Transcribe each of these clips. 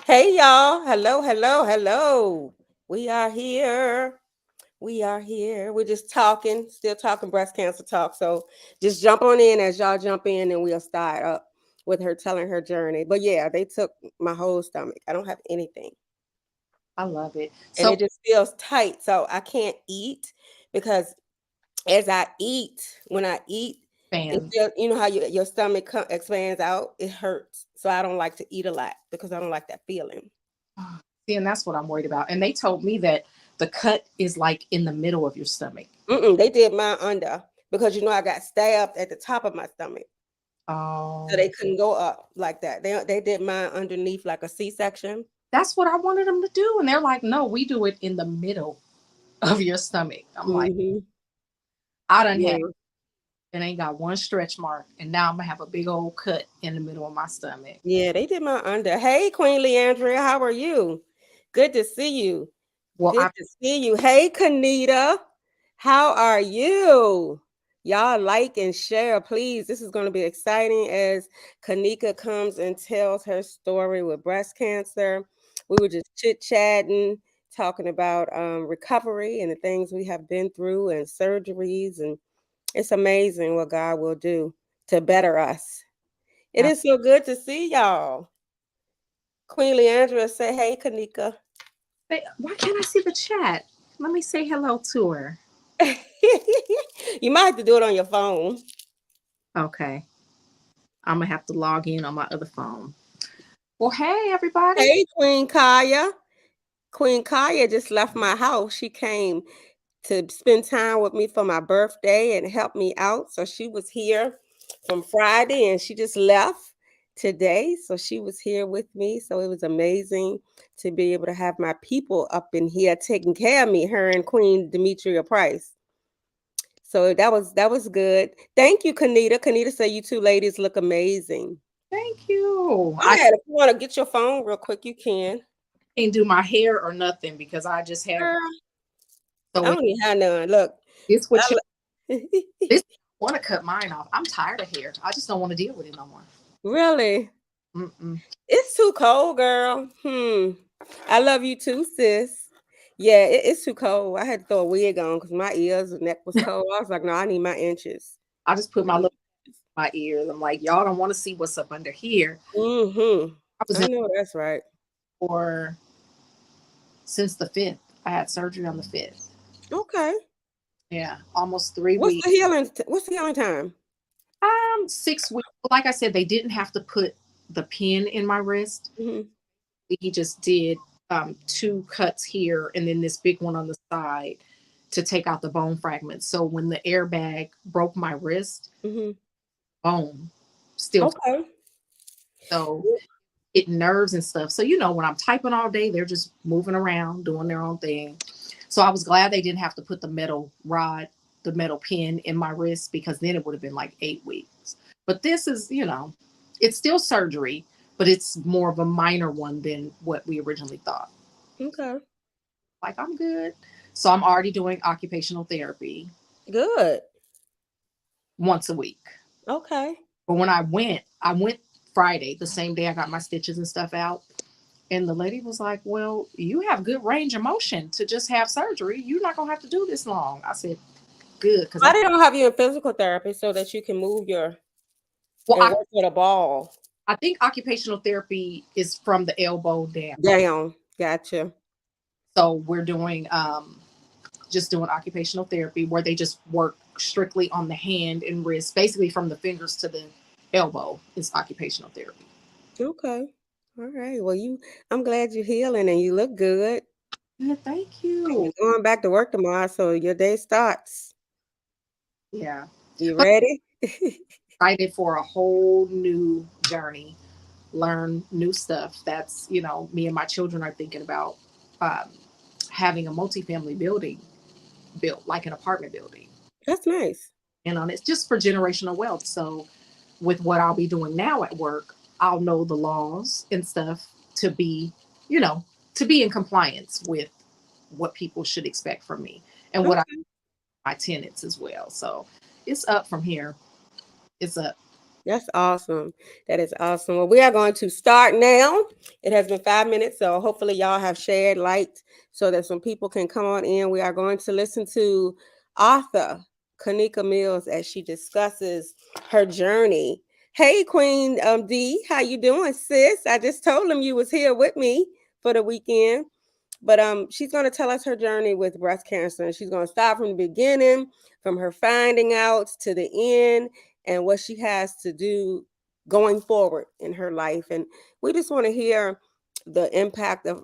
Hey y'all. Hello, hello, hello. We are here. We are here. We're just talking, still talking breast cancer talk. So just jump on in as y'all jump in and we'll start up with her telling her journey. But yeah, they took my whole stomach. I don't have anything. I love it. And it So, just feels tight. So I can't eat because as I eat, when I eat, it fans. feels, you know how your stomach expands out? It hurts. So I don't like to eat a lot because I don't like that feeling. See, and that's what I'm worried about. And they told me that the cut is like in the middle of your stomach. Mm-mm, they did mine under because I got stabbed at the top of my stomach, so they Oh, couldn't go up like that. They did mine underneath like a C-section. that's what I wanted them to do. And they're like, no, we do it in the middle of your stomach. I'm like, Hmm. I done had Yeah, it ain't got one stretch mark. And now I'm gonna have a big old cut in the middle of my stomach. yeah, they did my under. Hey, Queen Leandria, how are you? Good to see you. Well, Good I to see you. Hey, Kanita, how are you? Y'all like and share, please. This is going to be exciting as Kanika comes and tells her story with breast cancer. We were just chit chatting, talking about recovery and the things we have been through and surgeries. And it's amazing what God will do to better us. It I is so good to see y'all. Queen Leandra say, hey, Kanika. why can't I see the chat? Let me say hello to her. You might have to do it on your phone. Okay. I'm gonna have to log in on my other phone. Well, hey everybody. Hey, Queen Kaya. Queen Kaya just left my house. She came to spend time with me for my birthday and help me out. So she was here from Friday and she just left today. So she was here with me. So it was amazing to be able to have my people up in here taking care of me, her and Queen Demetria Price. So that was good. Thank you, Kanita. Kanita said you two ladies look amazing. Thank you. Go I ahead. If you want to get your phone real quick, you can. can't do my hair or nothing because I just have Girl, I so don't even have none. Look, this what you I, this want to cut mine off. I'm tired of hair. I just don't want to deal with it no more. really, Mm-mm. it's too cold, girl. I love you too, sis. Yeah, it's too cold. I had to throw a wig on because my ears and neck was cold. I was like, no, I need my inches. I just put my little my ears. I'm like, y'all don't want to see what's up under here. Mm-hmm. I was I in know that's right. for since the 5th. I had surgery on the 5th. Okay. Yeah, almost 3 weeks. What's the healing time? 6 weeks. Like I said, they didn't have to put the pin in my wrist. Hmm. He just did two cuts here and then this big one on the side to take out the bone fragments. So when the airbag broke my wrist, Hmm. bone still Okay. so it nerves and stuff. So when I'm typing all day, they're just moving around, doing their own thing. So I was glad they didn't have to put the metal rod, the metal pin in my wrist because then it would have been like 8 weeks. But this is, it's still surgery, but it's more of a minor one than what we originally thought. Okay. Like I'm good. So I'm already doing occupational therapy Good. once a week. Okay. But when I went Friday, the same day I got my stitches and stuff out. And the lady was like, well, you have good range of motion to just have surgery. You're not going to have to do this long. I said, good. Because Why they don't have you in physical therapy so that you can move your well, and work with a ball I think occupational therapy is from the elbow down. down? Gotcha. So we're doing, just doing occupational therapy where they just work strictly on the hand and wrist, basically from the fingers to the elbow is occupational therapy. Okay. All right. Well, I'm glad you're healing and you look good. Yeah, thank And you. you're going back to work tomorrow, so your day starts. Yeah. You But ready? excited for a whole new journey, learn new stuff. That's, me and my children are thinking about um, having a multifamily building built, like an apartment building. That's nice. And on it's just for generational wealth. So with what I'll be doing now at work, I'll know the laws and stuff to be, you know, to be in compliance with what people should expect from me and what I Okay. my tenants as well. So it's up from here. It's up. That's awesome. That is awesome. Well, we are going to start now. It has been 5 minutes, so hopefully y'all have shared, liked, so that some people can come on in. We are going to listen to author Kanika Mills as she discusses her journey. Hey, Queen D, how you doing, sis? I just told them you was here with me for the weekend. But she's going to tell us her journey with breast cancer, and she's going to start from the beginning, from her finding out to the end, and what she has to do going forward in her life. And we just want to hear the impact of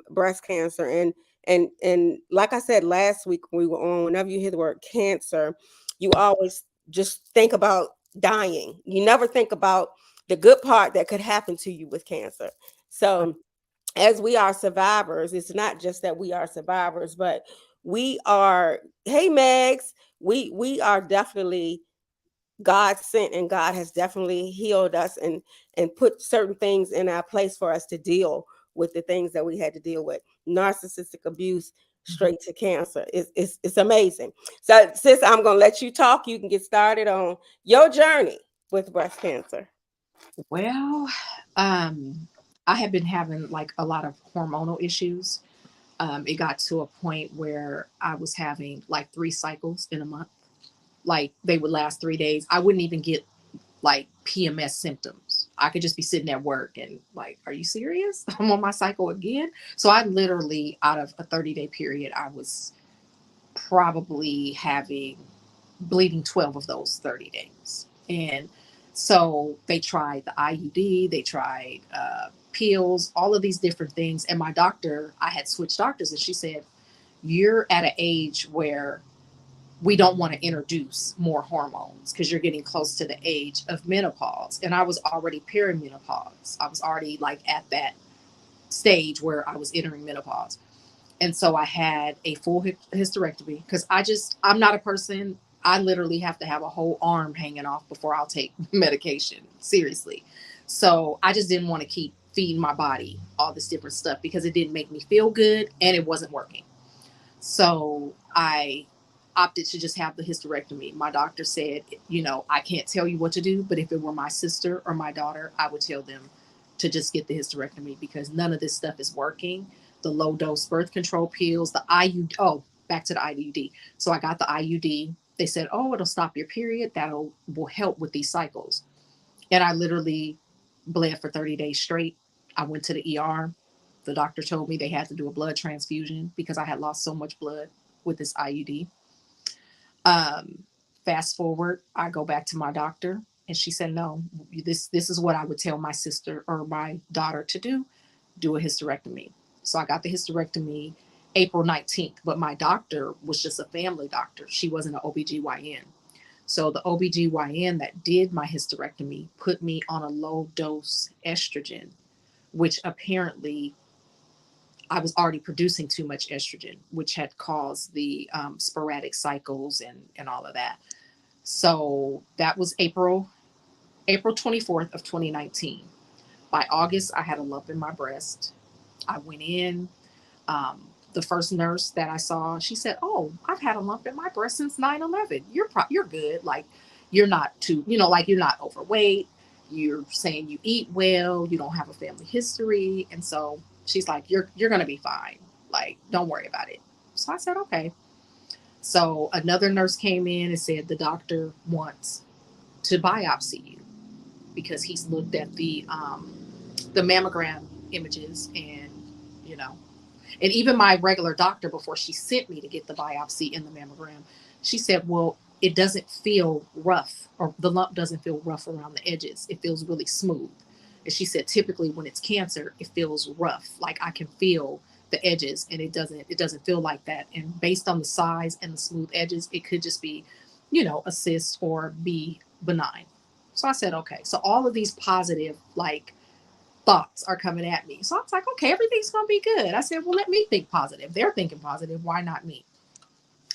breast cancer. And like I said last week when we were on, whenever you hear the word cancer, you always just think about dying. You never think about the good part that could happen to you with cancer. So as we are survivors, it's not just that we are survivors, but we are, hey Megs, we are definitely God sent, and God has definitely healed us and put certain things in our place for us to deal with the things that we had to deal with. Narcissistic abuse Mhm. straight to cancer. It's amazing. So sis, I'm gonna let you talk. You can get started on your journey with breast cancer. Well, um, I have been having like a lot of hormonal issues. It got to a point where I was having like 3 cycles in a month. Like they would last 3 days. I wouldn't even get like PMS symptoms. I could just be sitting at work and like, are you serious? I'm on my cycle again. So I literally, out of a 30-day period, I was probably having bleeding 12 of those 30 days. And so they tried the IUD, they tried pills, all of these different things. And my doctor, I had switched doctors, and she said, you're at an age where we don't want to introduce more hormones because you're getting close to the age of menopause. And I was already perimenopause. I was already like at that stage where I was entering menopause. And so I had a full hysterectomy because I'm not a person, I literally have to have a whole arm hanging off before I'll take medication, seriously. So I just didn't want to keep feeding my body all this different stuff because it didn't make me feel good and it wasn't working. So I opted to just have the hysterectomy. My doctor said, I can't tell you what to do, but if it were my sister or my daughter, I would tell them to just get the hysterectomy because none of this stuff is working. The low dose birth control pills, the IUD, oh, back to the IUD. So I got the IUD. They said, oh, it'll stop your period. Will help with these cycles. And I literally bled for 30 days straight. I went to the ER. The doctor told me they had to do a blood transfusion because I had lost so much blood with this IUD. Um, Fast forward, I go back to my doctor, and she said, "No, this is what I would tell my sister or my daughter to do: do a hysterectomy." So I got the hysterectomy April 19th, but my doctor was just a family doctor. She wasn't an OBGYN. So the OBGYN that did my hysterectomy put me on a low dose estrogen, which apparently I was already producing too much estrogen, which had caused the sporadic cycles and all of that. So that was April 24th of 2019. By August, I had a lump in my breast. I went in. The first nurse that I saw, she said, "Oh, I've had a lump in my breast since 9/11. You're good. Like you're not too, like you're not overweight. You're saying you eat well. You don't have a family history." And so she's like, "You're gonna be fine. Like don't worry about it." So I said, "Okay." So another nurse came in and said the doctor wants to biopsy you because he's looked at the mammogram images you know and even my regular doctor, before she sent me to get the biopsy in the mammogram, she said, well, it doesn't feel rough, or the lump doesn't feel rough around the edges. It feels really smooth. And she said, typically when it's cancer, it feels rough. Like I can feel the edges, and it doesn't feel like that. And based on the size and the smooth edges, it could just be, a cyst or be benign. So I said, okay. So all of these positive, like, thoughts are coming at me. So I was like, okay, everything's going to be good. I said, well, let me think positive. They're thinking positive. Why not me?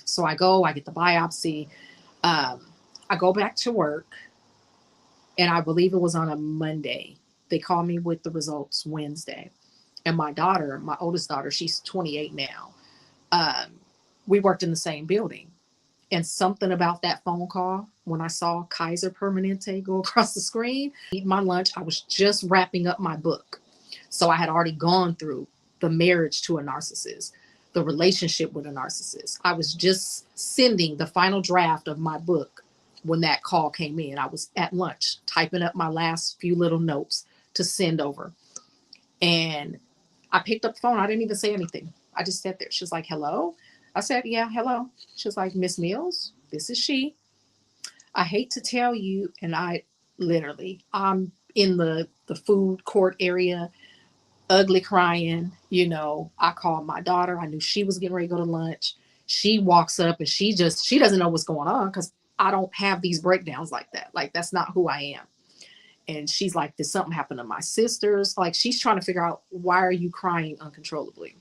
So I get the biopsy. Um, I go back to work, and I believe it was on a Monday. They call me with the results Wednesday. And my daughter, my oldest daughter, she's 28 now. Um, we worked in the same building. And something about that phone call, when I saw Kaiser Permanente go across the screen, eat my lunch. I was just wrapping up my book. So I had already gone through the marriage to a narcissist, the relationship with a narcissist. I was just sending the final draft of my book when that call came in. I was at lunch typing up my last few little notes to send over. And I picked up the phone. I didn't even say anything. I just sat there. She was like, hello. I said, yeah, hello. She was like, Miss Mills, this is she. I hate to tell you, and I'm in the food court area, ugly crying. I called my daughter. I knew she was getting ready to go to lunch. She walks up and she doesn't know what's going on because I don't have these breakdowns like that. Like, that's not who I am. And she's like, did something happen to my sisters? Like, she's trying to figure out, why are you crying uncontrollably?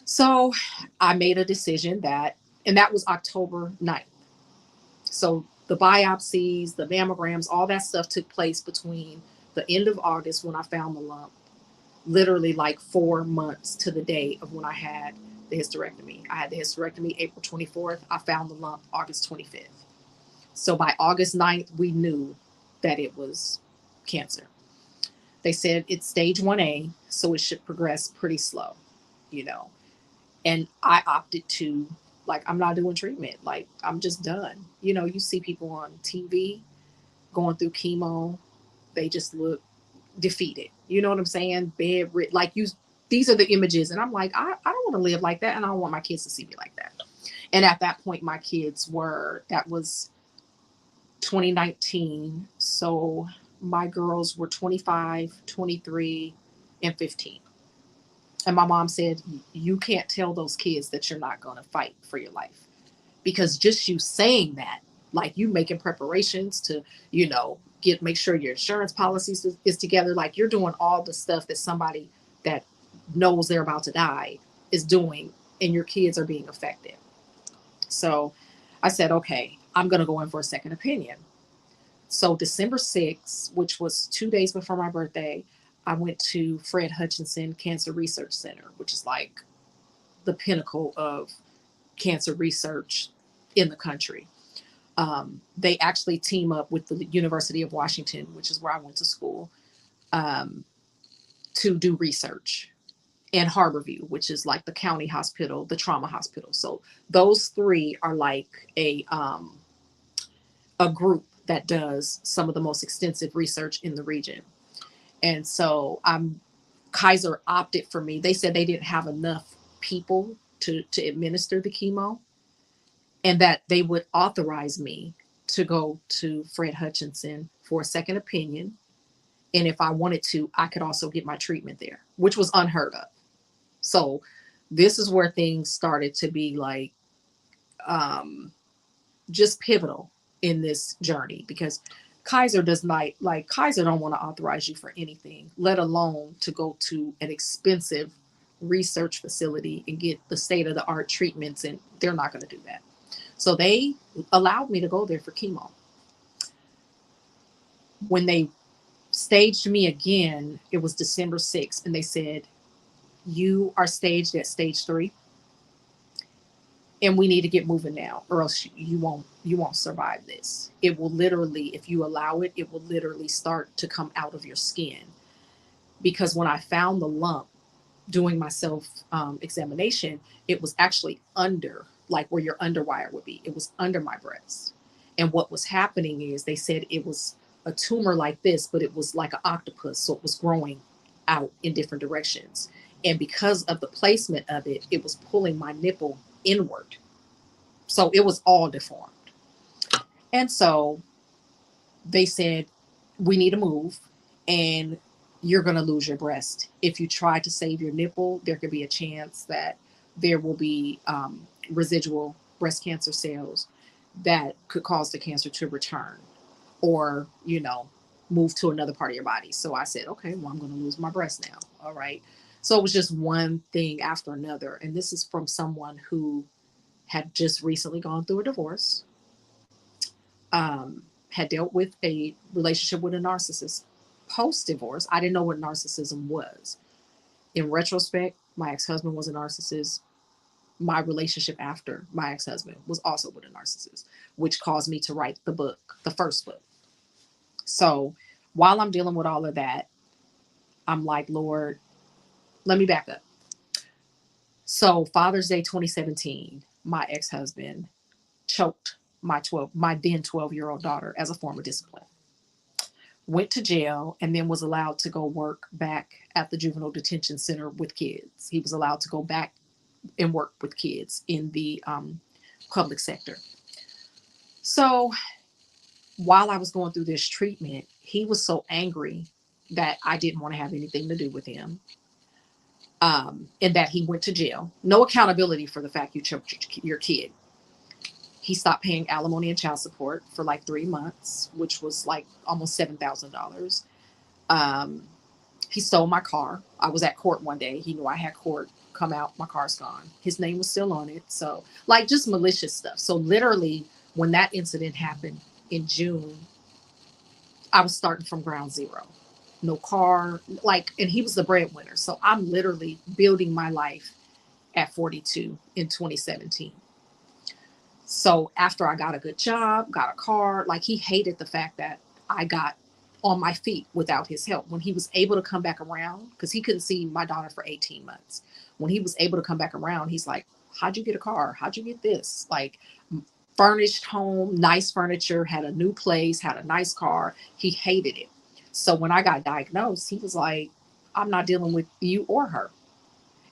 So I made a decision and that was October 9th. So the biopsies, the mammograms, all that stuff took place between the end of August when I found the lump, literally like 4 months to the day of when I had the hysterectomy. I had the hysterectomy April 24th. I found the lump August 25th. So by August 9th, we knew that it was cancer. They said it's stage 1A, so it should progress pretty slow, you know. And I opted to, like, I'm not doing treatment. Like, I'm just done. You see people on TV going through chemo, they just look defeated. You know what I'm saying? Like, these are the images. And I'm like, I don't want to live like that. And I don't want my kids to see me like that. And at that point, that was 2019. So my girls were 25, 23, and 15. And my mom said, you can't tell those kids that you're not going to fight for your life. Because just you saying that, like, you making preparations to, make sure your insurance policies is together. Like, you're doing all the stuff that somebody that knows they're about to die is doing, and your kids are being affected. So I said, okay, I'm going to go in for a second opinion. So December 6th, which was 2 days before my birthday, I went to Fred Hutchinson Cancer Research Center, which is like the pinnacle of cancer research in the country. They actually team up with the University of Washington, which is where I went to school, um, to do research, and Harborview, which is like the county hospital, the trauma hospital. So those three are like a group that does some of the most extensive research in the region. And so Kaiser opted for me. They said they didn't have enough people to administer the chemo, and that they would authorize me to go to Fred Hutchinson for a second opinion. And if I wanted to, I could also get my treatment there, which was unheard of. So this is where things started to be like, just pivotal in this journey, because Kaiser does not, like, Kaiser don't want to authorize you for anything, let alone to go to an expensive research facility and get the state of the art treatments. And they're not going to do that. So they allowed me to go there for chemo. When they staged me again, it was December 6th, and they said, you are staged at stage 3, and we need to get moving now, or else you won't survive this. It will literally, if you allow it, it will literally start to come out of your skin. Because when I found the lump doing my self examination, it was actually under, like where your underwire would be. It was under my breast. And what was happening is, they said it was a tumor like this, but it was like an octopus. So it was growing out in different directions. And because of the placement of it, it was pulling my nipple inward. So it was all deformed. And so they said, we need to move, and you're going to lose your breast. If you try to save your nipple, there could be a chance that there will be residual breast cancer cells that could cause the cancer to return, or, move to another part of your body. So I said, okay, well, I'm going to lose my breast now. All right. So it was just one thing after another. And this is from someone who had just recently gone through a divorce, had dealt with a relationship with a narcissist post divorce. I didn't know what narcissism was. In retrospect, my ex husband was a narcissist. my relationship after my ex-husband was also with a narcissist, which caused me to write the book, the first book. So while I'm dealing with all of that, I'm like, Lord, let me back up. So Father's Day 2017, my ex-husband choked my then 12-year-old daughter as a form of discipline. Went to jail and then was allowed to go work back at the juvenile detention center with kids. He was allowed to go back and work with kids in the public sector. So while I was going through this treatment, he was so angry that I didn't want to have anything to do with him. And that he went to jail. No accountability for the fact you choked your kid. He stopped paying alimony and child support for like 3 months, which was like almost $7,000. Um, he stole my car. I was at court one day. He knew I had court. Come out, my car's gone. His name was still on it. So, like, just malicious stuff. So, literally, when that incident happened in June, I was starting from ground zero. No car, like, and he was the breadwinner. So, I'm literally building my life at 42 in 2017. So after I got a good job, got a car, like he hated the fact that I got on my feet without his help. When he was able to come back around, because he couldn't see my daughter for 18 months. When he was able to come back around, he's like, how'd you get a car? How'd you get this? Like, furnished home, nice furniture, had a new place, had a nice car. He hated it. So when I got diagnosed, he was like, I'm not dealing with you or her.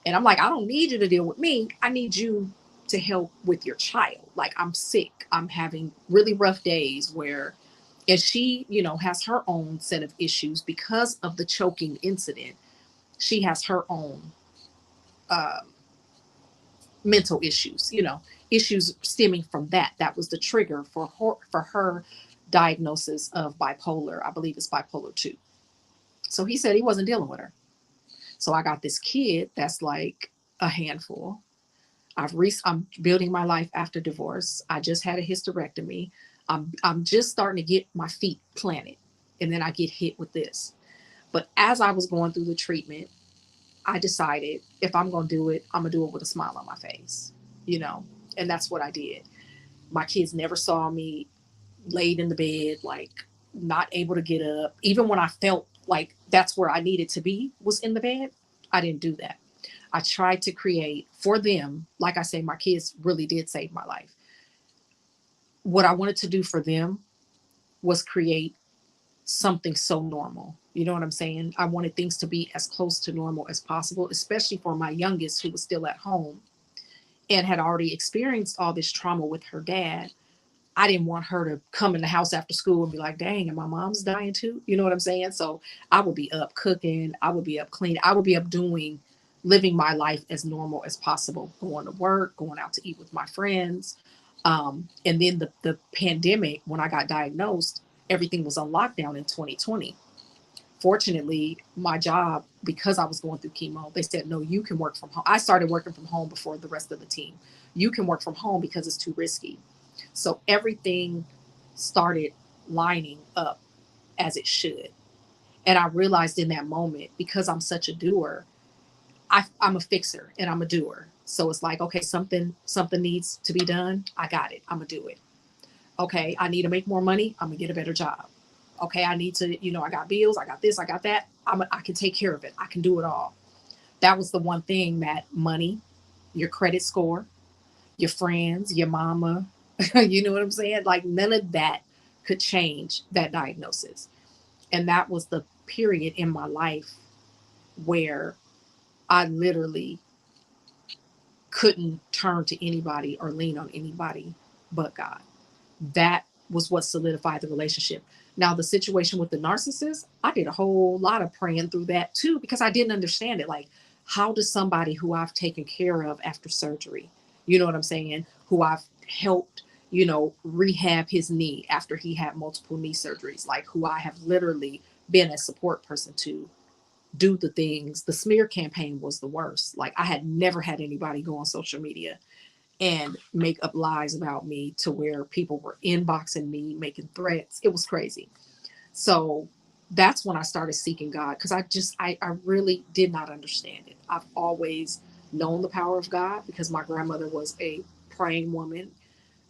And I'm like, I don't need you to deal with me. I need you to help with your child. Like, I'm sick. I'm having really rough days where, and she, has her own set of issues because of the choking incident. She has her own uh, mental issues, issues stemming from that. That was the trigger for her diagnosis of bipolar. I believe it's bipolar 2. So he said he wasn't dealing with her. So I got this kid that's like a handful. I'm building my life after divorce. I just had a hysterectomy. I'm just starting to get my feet planted, and then I get hit with this. But as I was going through the treatment, I decided if I'm going to do it, I'm going to do it with a smile on my face, you know, and that's what I did. My kids never saw me laid in the bed, like not able to get up. Even when I felt like that's where I needed to be was in the bed, I didn't do that. I tried to create for them, like I say, my kids really did save my life. What I wanted to do for them was create something so normal. You know what I'm saying? I wanted things to be as close to normal as possible, especially for my youngest who was still at home and had already experienced all this trauma with her dad. I didn't want her to come in the house after school and be like, dang, and my mom's dying too. You know what I'm saying? So I would be up cooking. I would be up cleaning. I would be up living my life as normal as possible, going to work, going out to eat with my friends. And then the pandemic, when I got diagnosed, everything was on lockdown in 2020. Fortunately, my job, because I was going through chemo, they said, no, you can work from home. I started working from home before the rest of the team. You can work from home because it's too risky. So everything started lining up as it should. And I realized in that moment, because I'm such a doer, I'm a fixer and I'm a doer. So it's like, okay, something needs to be done. I got it. I'm gonna do it. Okay, I need to make more money. I'm gonna get a better job. Okay, I need to, I got bills. I got this. I got that. I can take care of it. I can do it all. That was the one thing, that money, your credit score, your friends, your mama, you know what I'm saying? Like none of that could change that diagnosis. And that was the period in my life where I literally couldn't turn to anybody or lean on anybody but God. That was what solidified the relationship. Now, the situation with the narcissist, I did a whole lot of praying through that too, because I didn't understand it. Like, how does somebody who I've taken care of after surgery, you know what I'm saying, who I've helped, rehab his knee after he had multiple knee surgeries, like who I have literally been a support person to, do the things. The smear campaign was the worst. Like, I had never had anybody go on social media and make up lies about me to where people were inboxing me, making threats. It was crazy. So that's when I started seeking God, because I really did not understand it. I've always known the power of God because my grandmother was a praying woman.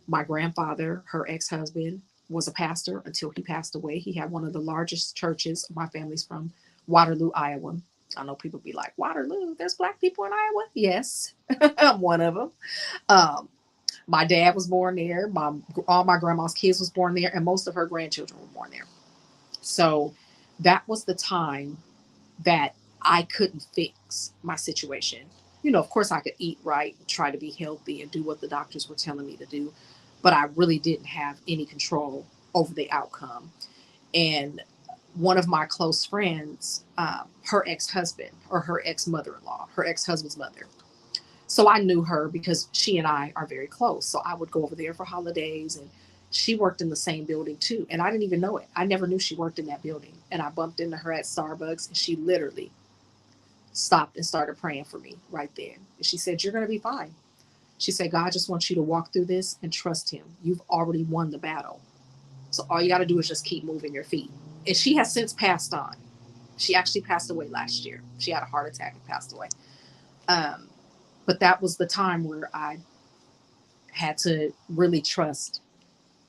My grandfather, her ex-husband, was a pastor until he passed away. He had one of the largest churches. My family's from Waterloo, Iowa. I know people be like, Waterloo, there's black people in Iowa. Yes, I'm one of them. Um, my dad was born there. All my grandma's kids was born there, and most of her grandchildren were born there. So that was the time that I couldn't fix my situation. Of course, I could eat right, try to be healthy, and do what the doctors were telling me to do, but I really didn't have any control over the outcome. And one of my close friends, her ex husband or her ex mother in law, her ex husband's mother. So I knew her because she and I are very close. So I would go over there for holidays, and she worked in the same building too. And I didn't even know it. I never knew she worked in that building. And I bumped into her at Starbucks, and she literally stopped and started praying for me right there. And she said, "You're going to be fine." She said, "God just wants you to walk through this and trust him. You've already won the battle. So all you got to do is just keep moving your feet." And she has since passed on. She actually passed away last year. She had a heart attack and passed away. Um, but that was the time where I had to really trust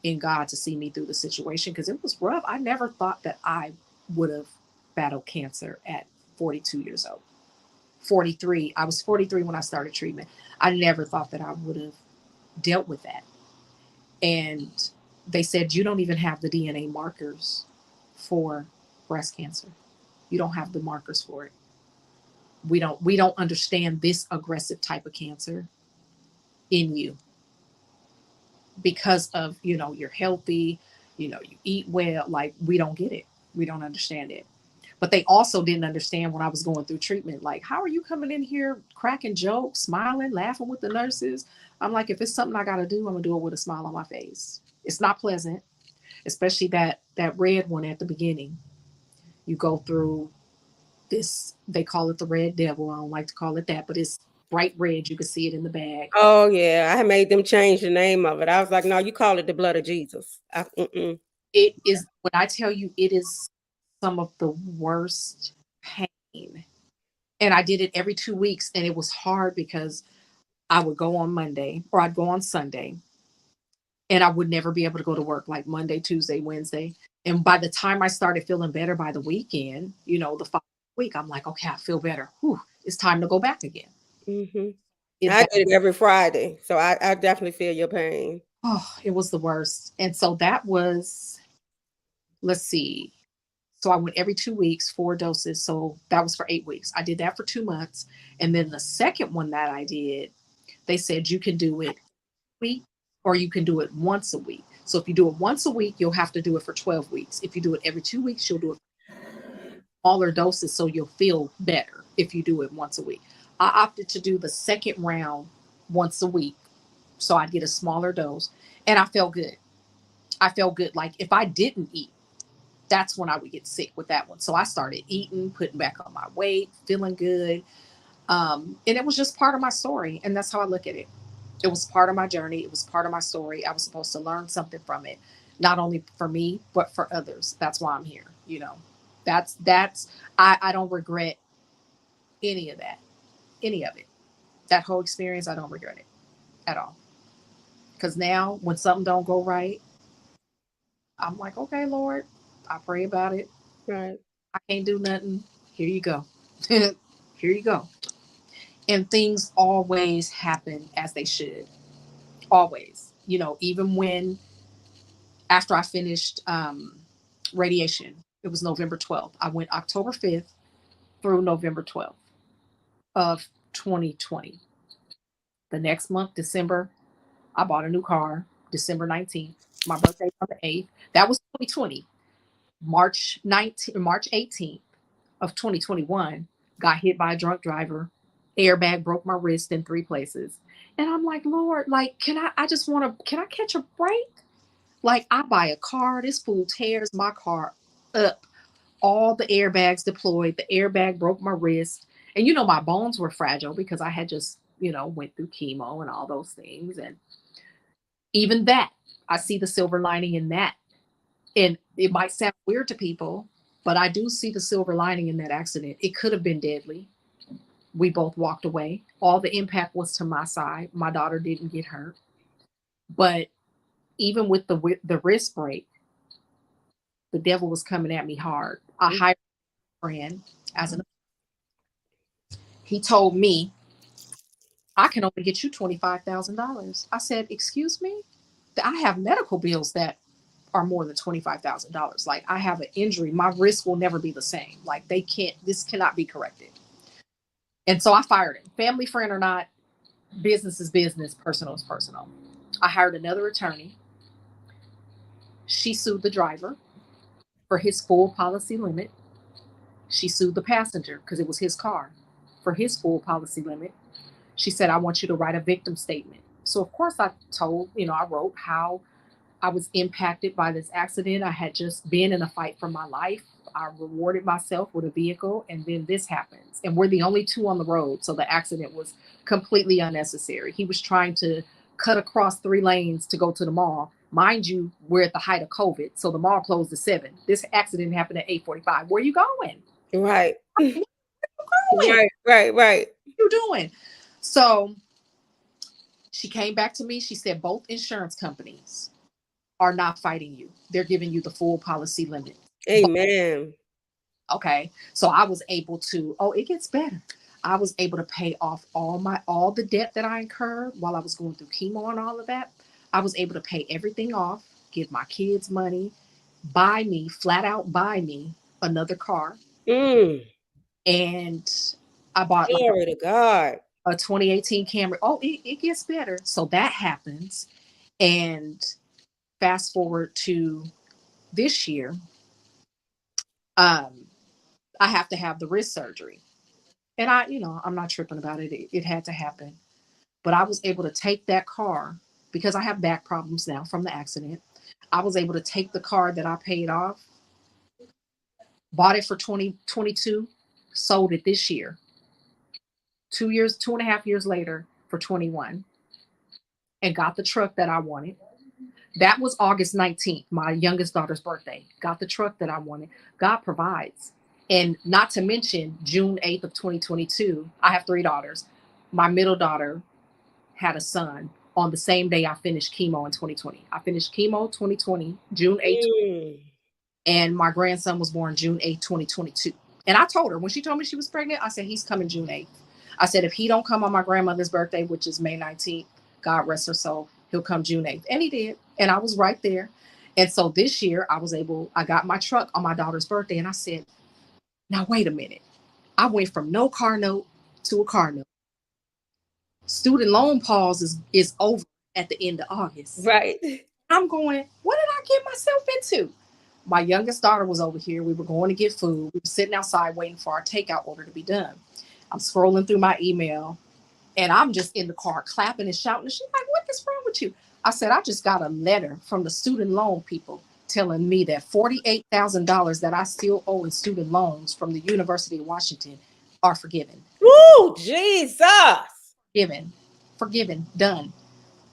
in God to see me through the situation because it was rough. I never thought that I would have battled cancer at 42 years old. 43. I was 43 when I started treatment. I never thought that I would have dealt with that. And they said, "You don't even have the DNA markers for breast cancer. You don't have the markers for it. We don't understand this aggressive type of cancer in you because of, you're healthy, you eat well. Like, we don't get it. We don't understand it." But they also didn't understand when I was going through treatment. Like, how are you coming in here cracking jokes, smiling, laughing with the nurses? I'm like, if it's something I got to do, I'm going to do it with a smile on my face. It's not pleasant, especially that red one at the beginning. You go through this, they call it the red devil. I don't like to call it that, but it's bright red. You can see it in the bag. Oh yeah, I had made them change the name of it. I was like, no, you call it the blood of Jesus. It is, when I tell you, it is some of the worst pain. And I did it every 2 weeks, and it was hard because I would go on Monday or I'd go on Sunday, and I would never be able to go to work like Monday, Tuesday, Wednesday. And by the time I started feeling better by the weekend, the following week, I'm like, okay, I feel better. Whew, it's time to go back again. Mm-hmm. It, I did it every Friday, so I definitely feel your pain. it was the worst. And so that was, let's see. So I went every 2 weeks, 4 doses. So that was for 8 weeks. I did that for 2 months. And then the second one that I did, they said you can do it week or you can do it once a week. So if you do it once a week, you'll have to do it for 12 weeks. If you do it every 2 weeks, you'll do it smaller doses so you'll feel better if you do it once a week. I opted to do the second round once a week so I'd get a smaller dose, and I felt good. I felt good. Like, if I didn't eat, that's when I would get sick with that one. So I started eating, putting back on my weight, feeling good. And it was just part of my story. And that's how I look at it. It was part of my journey. It was part of my story. I was supposed to learn something from it, not only for me, but for others. That's why I'm here. I don't regret any of that, any of it. That whole experience, I don't regret it at all. Because now when something don't go right, I'm like, okay, Lord, I pray about it. Right. I can't do nothing. Here you go. Here you go. And things always happen as they should. Always. Even when after I finished radiation, it was November 12th. I went October 5th through November 12th of 2020. The next month, December, I bought a new car, December 19th. My birthday on the 8th. That was 2020. March 18th of 2021, got hit by a drunk driver. Airbag broke my wrist in 3 places. And I'm like, Lord, like, can I catch a break? Like, I buy a car, this fool tears my car up. All the airbags deployed. The airbag broke my wrist. And my bones were fragile because I had just, went through chemo and all those things. And even that, I see the silver lining in that. And it might sound weird to people, but I do see the silver lining in that accident. It could have been deadly. We both walked away. All the impact was to my side. My daughter didn't get hurt. But even with the wrist break, the devil was coming at me hard. I Mm. hired a friend as an he told me I can only get you $25,000. I said, excuse me? I have medical bills that are more than $25,000. Like I have an injury. My wrist will never be the same. Like this cannot be corrected. And so I fired him. Family friend or not, business is business, personal is personal. I hired another attorney. She sued the driver for his full policy limit. She sued the passenger because it was his car for his full policy limit. She said, I want you to write a victim statement. So, of course, I wrote how I was impacted by this accident. I had just been in a fight for my life. I rewarded myself with a vehicle, and then this happens. And we're the only two on the road. So the accident was completely unnecessary. He was trying to cut across 3 lanes to go to the mall. Mind you, we're at the height of COVID. So the mall closed at 7. This accident happened at 8:45. Where are you going? Right. Where are you going? Right, right, right. What are you doing? So she came back to me. She said, both insurance companies are not fighting you. They're giving you the full policy limit. Amen. Okay. So I was able to, oh, it gets better. I was able to pay off all the debt that I incurred while I was going through chemo and all of that. I was able to pay everything off, give my kids money, flat out buy me another car. Mm. And I bought like Glory to God. a 2018 Camry. Oh, it gets better. So that happens. And fast forward to this year, um, I have to have the wrist surgery. And I'm not tripping about it. It had to happen. But I was able to take that car because I have back problems now from the accident. I was able to take the car that I paid off, bought it for 2022, sold it this year. 2 years, 2.5 years later for 21, and got the truck that I wanted. That was August 19th, my youngest daughter's birthday. Got the truck that I wanted. God provides. And not to mention, June 8th of 2022, I have 3 daughters. My middle daughter had a son on the same day I finished chemo in 2020. I finished chemo 2020, June 8th, Mm. and my grandson was born June 8th, 2022. And I told her when she told me she was pregnant, I said, he's coming June 8th. I said, if he don't come on my grandmother's birthday, which is May 19th, God rest her soul, he'll come June 8th. And he did. And I was right there. And so this year I got my truck on my daughter's birthday. And I said, now wait a minute. I went from no car note to a car note. Student loan pause is over at the end of August. Right. I'm going, what did I get myself into? My youngest daughter was over here. We were going to get food. We were sitting outside waiting for our takeout order to be done. I'm scrolling through my email and I'm just in the car clapping and shouting. And she's like, what is wrong with you? I said, I just got a letter from the student loan people telling me that $48,000 that I still owe in student loans from the University of Washington are forgiven. Woo, Jesus. Forgiven, done.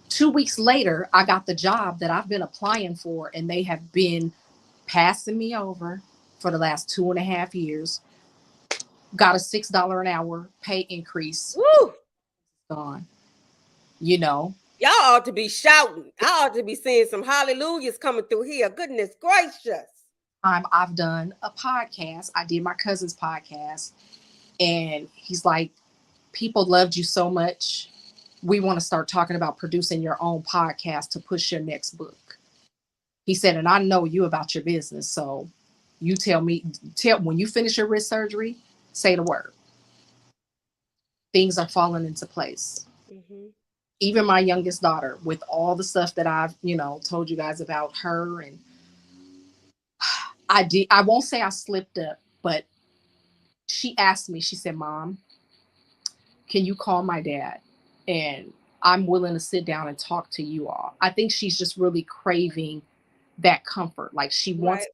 2 weeks later, I got the job that I've been applying for, and they have been passing me over for the last 2.5 years. Got a $6 an hour pay increase. Woo. Gone. You know, Y'all ought to be shouting. I ought to be seeing some hallelujahs coming through here. Goodness gracious. I've done a podcast. I did my cousin's podcast, and he's like, people loved you so much. We want to start talking about producing your own podcast to push your next book. He said, and I know you about your business. So you tell when you finish your wrist surgery, say the word. Things are falling into place. Mm-hmm. Even my youngest daughter, with all the stuff that I've, told you guys about her, and I won't say I slipped up, but she asked me, she said, Mom, can you call my dad? And I'm willing to sit down and talk to you all. I think she's just really craving that comfort. Like she wants Right.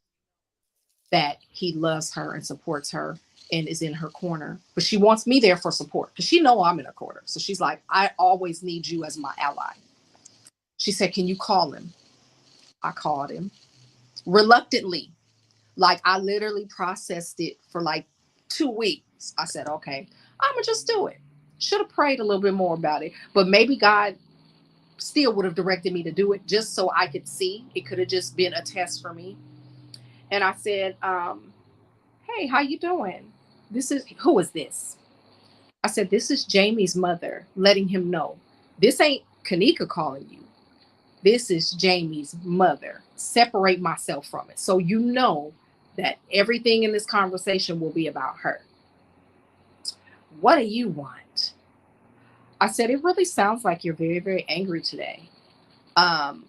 that he loves her and supports her and is in her corner. But she wants me there for support because she know I'm in her corner. So she's like, I always need you as my ally. She said, can you call him? I called him reluctantly. Like I literally processed it for like 2 weeks. I said, okay, I'm gonna just do it. Should have prayed a little bit more about it, but maybe God still would have directed me to do it just so I could see. It could have just been a test for me. And I said, "Hey, how you doing? This is who is this?" I said, "This is Jamie's mother, letting him know this ain't Kanika calling you. This is Jamie's mother. Separate myself from it, so you know that everything in this conversation will be about her. What do you want?" I said, "It really sounds like you're very, very angry today. Um,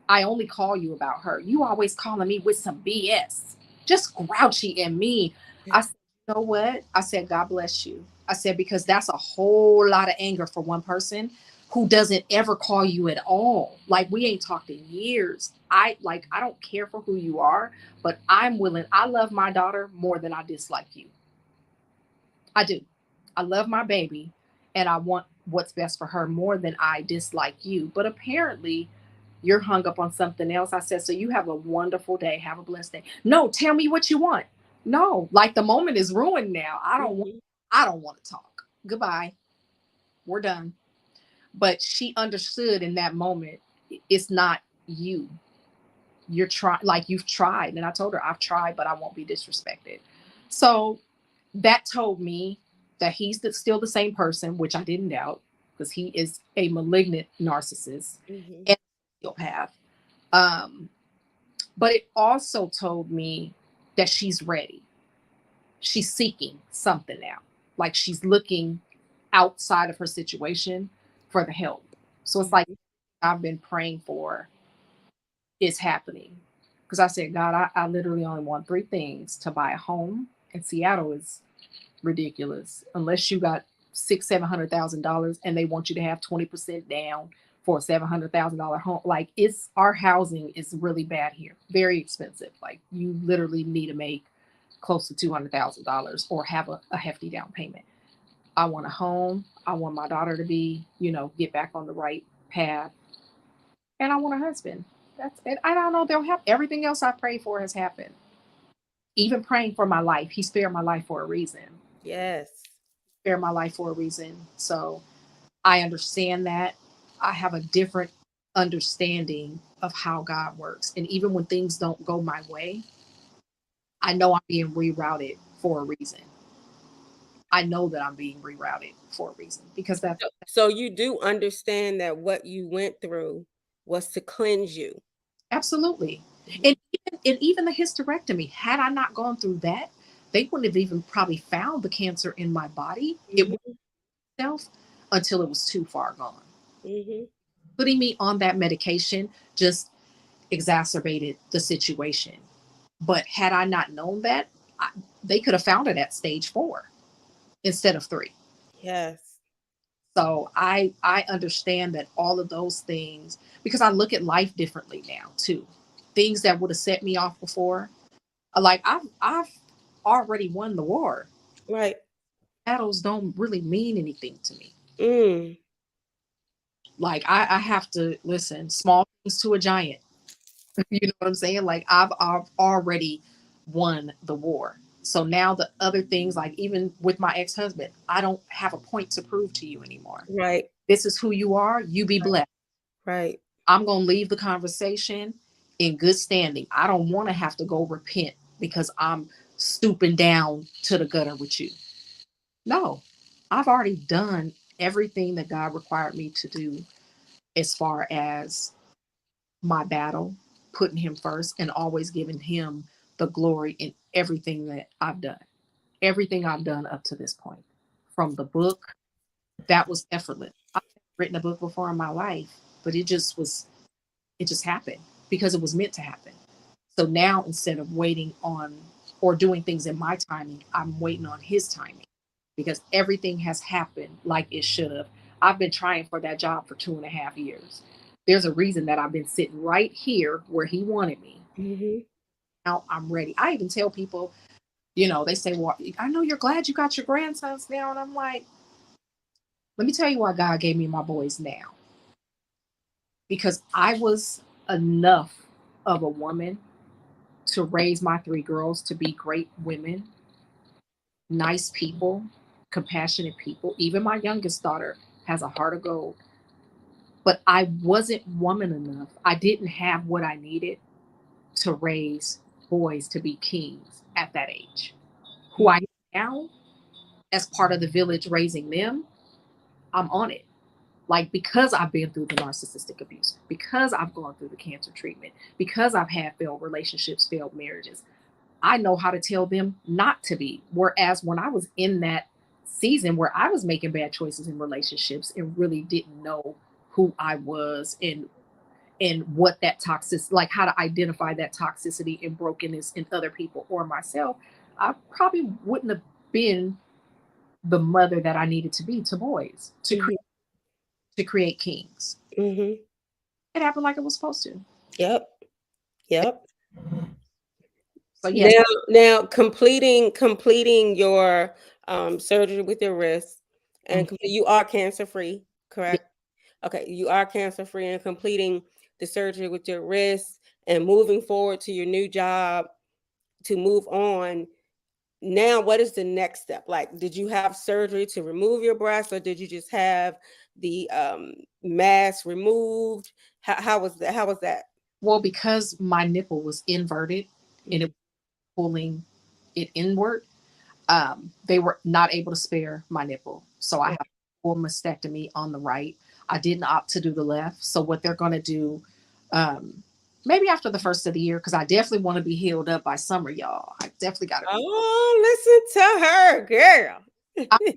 I only call you about her. You always calling me with some BS, just grouchy and mean." I said, "You know what?" I said, "God bless you." I said, "Because that's a whole lot of anger for one person who doesn't ever call you at all. Like we ain't talked in years. I don't care for who you are, but I'm willing. I love my daughter more than I dislike you. I do. I love my baby and I want what's best for her more than I dislike you. But apparently you're hung up on something else." I said, "So you have a wonderful day. Have a blessed day." "No, tell me what you want." "No, like the moment is ruined now. Mhm. I don't want to talk. Goodbye. We're done." But she understood in that moment, it's not you. You're trying, like you've tried. And I told her, "I've tried, but I won't be disrespected." So that told me that still the same person, which I didn't doubt, because he is a malignant narcissist Mhm. and sociopath. Um, but it also told me that she's ready. She's seeking something now. Like she's looking outside of her situation for the help. So it's like Mhm. I've been praying for is happening. Because I said, "God, I literally only want three things: to buy a home, and Seattle is ridiculous. Unless you got six, $700,000 and they want you to have 20% down for a $700,000 home. Like it's our housing is really bad here. Very expensive. Like you literally need to make close to $200,000 or have a hefty down payment. I want a home. I want my daughter to be, get back on the right path. And I want a husband. That's it. I don't know. They'll have everything else I prayed for has happened. Even praying for my life. He spared my life for a reason. Yes. Spare my life for a reason. So I understand that. I have a different understanding of how God works. And even when things don't go my way, I know I'm being rerouted for a reason. I know that I'm being rerouted for a reason because that's So you do understand that what you went through was to cleanse you. absolutely. Mhm. And even the hysterectomy, had I not gone through that, they wouldn't have even probably found the cancer in my body. It would Mhm. itself until it was too far gone. Mhm. Putting me on that medication just exacerbated the situation. But had I not known that, I, they could have found it at stage 4 instead of 3. Yes. So I understand that all of those things, because I look at life differently now too. Things that would have set me off before, like I've already won the war. Right. Battles don't really mean anything to me. Mm. Like I have to listen small things to a giant. You know what I'm saying? Like I've already won the war. So now the other things, like even with my ex-husband, I don't have a point to prove to you anymore. Right. This is who you are. You be blessed. Right. I'm gonna leave the conversation in good standing. I don't want to have to go repent because I'm stooping down to the gutter with you. No, I've already done everything that God required me to do as far as my battle, putting him first and always giving him the glory in everything that I've done. Everything I've done up to this point. From the book, that was effortless. I've written a book before in my life, but it just happened because it was meant to happen. So now instead of waiting on or doing things in my timing, I'm waiting on his timing because everything has happened like it should have. I've been trying for that job for 2.5 years. There's a reason that I've been sitting right here where he wanted me. Mhm. Now I'm ready. I even tell people, they say, "Well, I know you're glad you got your grandsons now." And I'm like, let me tell you why God gave me my boys now. Because I was enough of a woman to raise my 3 girls to be great women, nice people, compassionate people. Even my youngest daughter has a heart of gold. But I wasn't woman enough. I didn't have what I needed to raise boys to be kings at that age. Who I am now, as part of the village raising them, I'm on it. Like, because I've been through the narcissistic abuse, because I've gone through the cancer treatment, because I've had failed relationships, failed marriages, I know how to tell them not to be. Whereas when I was in that season where I was making bad choices in relationships and really didn't know who I was and what that toxic, like how to identify that toxicity and brokenness in other people or myself, I probably wouldn't have been the mother that I needed to be to boys Mhm. to create kings. Mhm. It happened like it was supposed to. Yep. Yep. So yes, Now completing your surgery with your wrist mm, and you are cancer free, yeah. correct? Okay, you are cancer free and completing the surgery with your wrist and moving forward to your new job to move on. Now, what is the next step? Like, did you have surgery to remove your breast, or did you just have the mass removed? How was that? How was that? Well, because my nipple was inverted and it Mhm. was pulling it inward, they were not able to spare my nipple. So I have a full mastectomy on the right. I didn't opt to do the left. So what they're going to do, um, maybe after the first of the year, because I definitely want to be healed up by summer, y'all. I definitely got to be. Oh, listen to her, girl. I'm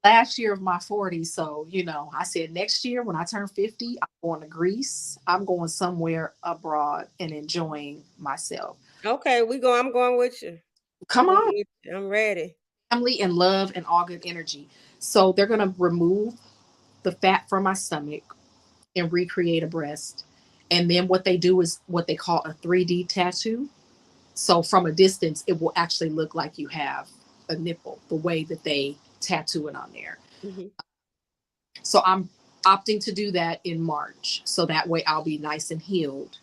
last year of my 40s. So, I said next year when I turn 50, I'm going to Greece. I'm going somewhere abroad and enjoying myself. Okay, we go. I'm going with you. Come on, I'm ready. family and love and all good energy. So they're going to remove the fat from my stomach and recreate a breast. And then what they do is what they call a 3D tattoo. So from a distance, it will actually look like you have a nipple, the way that they tattoo it on there. Mhm. So I'm opting to do that in March. So that way I'll be nice and healed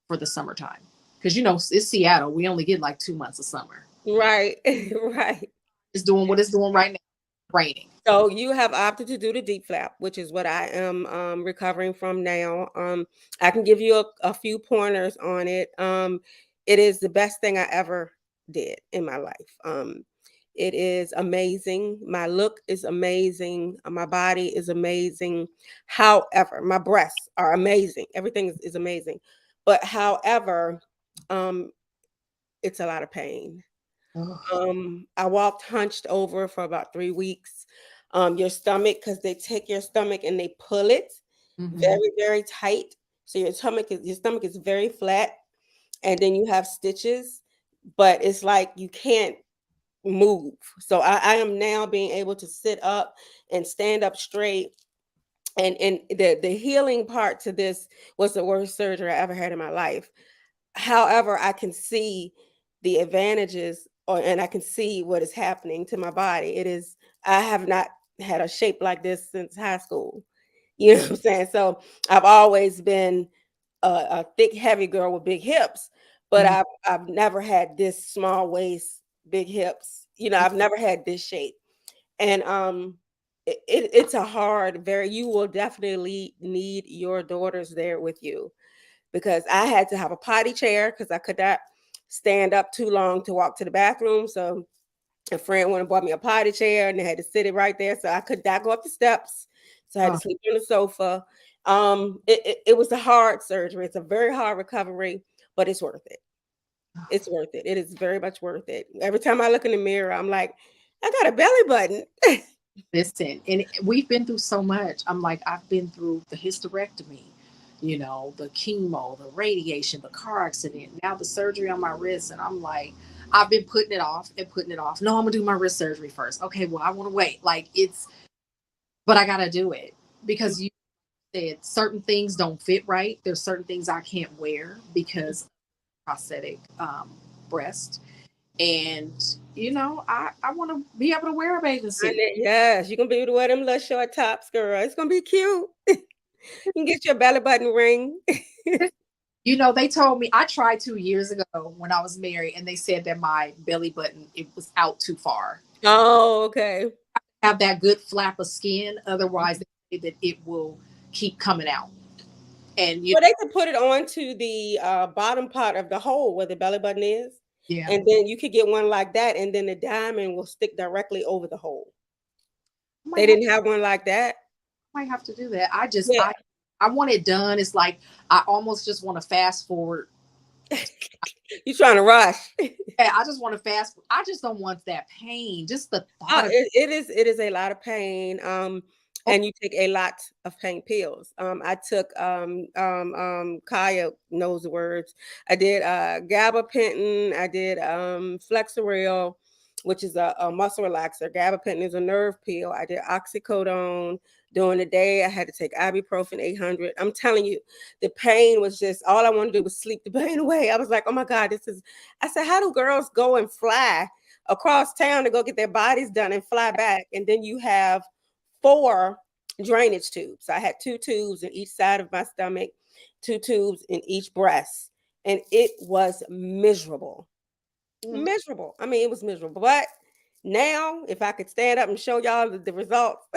for the summertime. Because, it's Seattle. We only get like 2 months of summer. Right, right. It's doing what it's doing right now, raining. So you have opted to do the deep flap, which is what I am recovering from now. I can give you a few pointers on it. It is the best thing I ever did in my life. It is amazing. My look is amazing. My body is amazing. However, my breasts are amazing. Everything is amazing. But however, um, it's a lot of pain. I walked hunched over for about 3 weeks. Your stomach, because they take your stomach and they pull it Mm-hmm. very, very tight. So your stomach is very flat, and then you have stitches, but it's like you can't move. So I am now being able to sit up and stand up straight. And the healing part to this was the worst surgery I ever had in my life. However, I can see the advantages and I can see what is happening to my body. I have not had a shape like this since high school. You know what I'm saying? So I've always been a thick, heavy girl with big hips, but Mm-hmm. I've never had this small waist, big hips. I've never had this shape. And it's a hard, very, you will definitely need your daughters there with you because I had to have a potty chair because I could not stand up too long to walk to the bathroom. So a friend went and bought me a potty chair and they had to sit it right there. So I could not go up the steps. So I had to Oh, sleep on the sofa. It was a hard surgery. It's a very hard recovery, but it's worth it. It's worth it. It is very much worth it. Every time I look in the mirror, I'm like, I got a belly button. listen, and we've been through so much. I'm like, I've been through the hysterectomy, the chemo, the radiation, the car accident, now the surgery on my wrist. And I'm like, I've been putting it off and putting it off. No, I'm gonna do my wrist surgery first. Okay, well, I want to wait. Like but I gotta do it because you said certain things don't fit right. There's certain things I can't wear because of prosthetic breast. And, I want to be able to wear a bathing suit. Yes, you're gonna be able to wear them little short tops, girl. It's gonna be cute. You can get your belly button ring. They told me I tried 2 years ago when I was married, and they said that my belly button it was out too far. Oh, okay. have that good flap of skin. Otherwise, they say that it will keep coming out. And Well, they could put it onto the bottom part of the hole where the belly button is, yeah, and then you could get one like that, and then the diamond will stick directly over the hole. I They might have, didn't have one like that. might have to do that. Yeah. I want it done. It's like I almost just want to fast forward. You trying to rush. Yeah, I just want to fast. I just don't want that pain. Just the thought of It is a lot of pain. oh, And you take a lot of pain pills. I took Kaya knows the words. I did gabapentin. I did Flexeril, which is a muscle relaxer. Gabapentin is a nerve pill. I did oxycodone during the day. I had to take ibuprofen 800. I'm telling you, the pain was just all I wanted to do was sleep the pain away. I was like, oh my God, this is. I said, how do girls go and fly across town to go get their bodies done and fly back? And then you have 4 drainage tubes. I had 2 tubes in each side of my stomach, 2 tubes in each breast, and it was miserable. mm, Miserable. I mean, it was miserable. But now, if I could stand up and show y'all the results,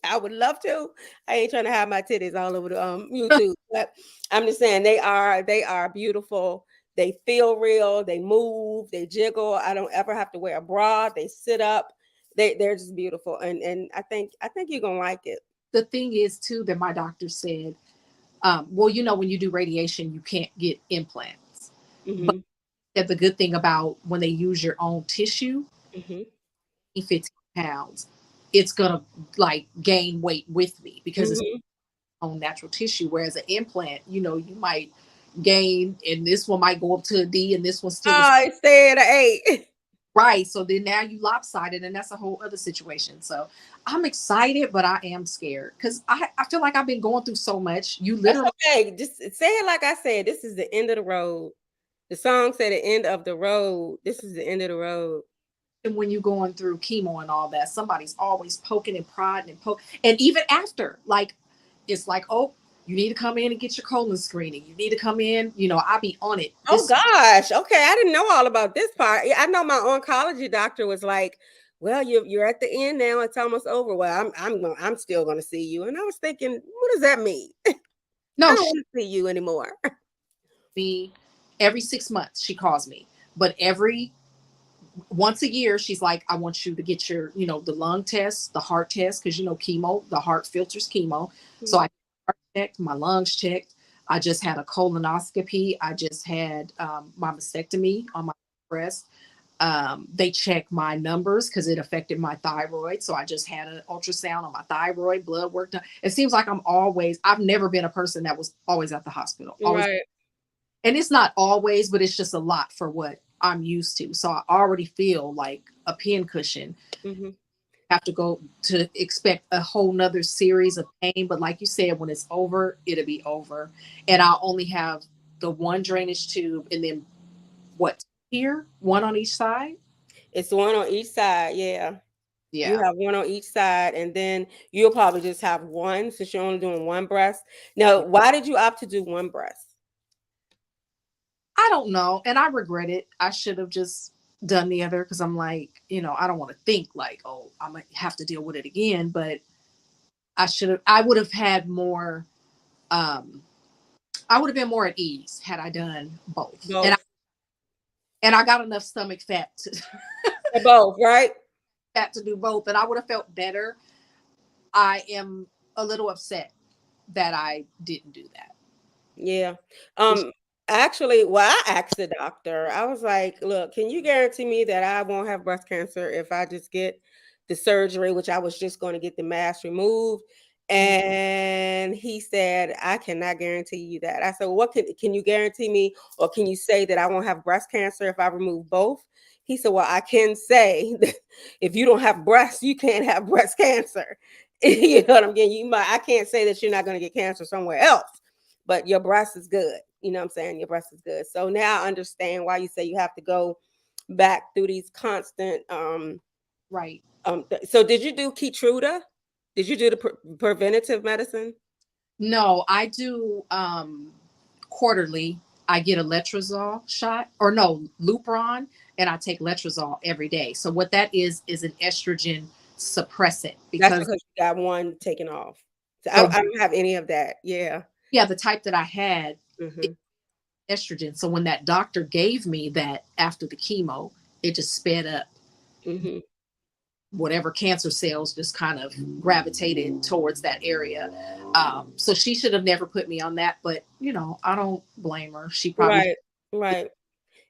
I would love to. I ain't trying to have my titties all over the YouTube, but I'm just saying they are beautiful. They feel real. They move. They jiggle. I don't ever have to wear a bra. They sit up. They're just beautiful, and I think you're gonna like it. the thing is too that my doctor said. Well, you know, when you do radiation, you can't get implants. But Hmm. that the good thing about when they use your own tissue, Hmm. 15 pounds, it's gonna like gain weight with me because it's Hmm. own natural tissue. Whereas an implant, you know, you might gain, and this one might go up to a D, and this one's still the Oh, it said an 8. right. So then now you lopsided, and that's a whole other situation. So I'm excited, but I am scared because I feel like I've been going through so much. You That's literally, okay. Just say it like I said. This is the end of the road. The song said the end of the road. This is the end of the road. and when you're going through chemo and all that, somebody's always poking and prodding and poke. And even after, like, it's like, oh, you need to come in and get your colon screening. You need to come in. You know, I be on it. Oh This gosh. Okay, I didn't know all about this part. Yeah, I know my oncology doctor was like, "Well, you're at the end now. It's almost over." Well, I'm still going to see you. And I was thinking, what does that mean? I no, don't she want to see you anymore. me every 6 months she calls me, but every once a year she's like, I want you to get your, you know, the lung test, the heart test, because you know chemo, the heart filters chemo. So I checked my lungs checked. I just had a colonoscopy. I just had my mastectomy on my breast. They checked my numbers because it affected my thyroid. So I just had an ultrasound on my thyroid, blood work done. It seems like I've never been a person that was always at the hospital. Always, Right. and it's not always, but it's just a lot for what I'm used to. So I already feel like a pincushion. Hmm. Have to go to expect a whole nother series of pain. But like you said, when it's over, it'll be over. And I'll only have the one drainage tube and then what here? One on each side? It's one on each side. Yeah. You Yeah. have one on each side, and then you'll probably just have one since you're only doing one breast. Now, why did you opt to do one breast? I don't know. And I regret it. I should have just done the other because I'm like, you know, I don't want to think like, oh, I'm gonna have to deal with it again. But I would have had more, um, I would have been more at ease had I done both. Both. And I got enough stomach fat to, They're both, right? fat to do both. And I would have felt better. I am a little upset that I didn't do that. Yeah. It's Actually, well, I asked the doctor. I was like, "Look, can you guarantee me that I won't have breast cancer if I just get the surgery, which I was just going to get the mass removed?" And he said, "I cannot guarantee you that." I said, well, "What can you guarantee me, or can you say that I won't have breast cancer if I remove both?" He said, "Well, I can say that if you don't have breasts, you can't have breast cancer." You know what I'm getting? I can't say that you're not going to get cancer somewhere else, but your breast is good. You know what I'm saying? Your breast is good. So now I understand why you say you have to go back through these constant. right. So did you do Keytruda? Did you do the preventative medicine? No, I do quarterly. I get a letrozole shot, or no, Lupron, and I take letrozole every day. So what that is an estrogen suppress it That's because because you got one taken off. So the I don't have any of that. Yeah. yeah, the type that I had is Mhm. estrogen. So when that doctor gave me that after the chemo, it just sped up. Mhm. Whatever cancer cells just kind of gravitated towards that area. So she should have never put me on that, but I don't blame her. She probably Right. Right.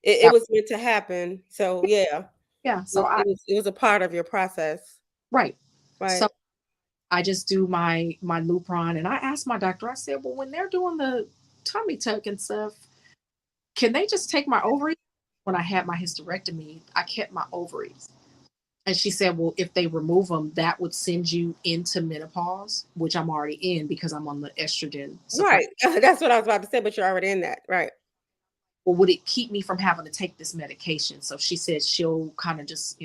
It got, was meant to happen. So yeah. yeah. It So I it was a part of your process. right. So Right. I just do my Lupron, and I asked my doctor. I said, well, when they're doing the tummy tuck and stuff, can they just take my ovaries? When I had my hysterectomy, I kept my ovaries. And she said, well, if they remove them, that would send you into menopause, which I'm already in because I'm on the estrogen suppressant. Right. That's what I was about to say, but you're already in that. Right. Well, would it keep me from having to take this medication? So she said she'll kind of just,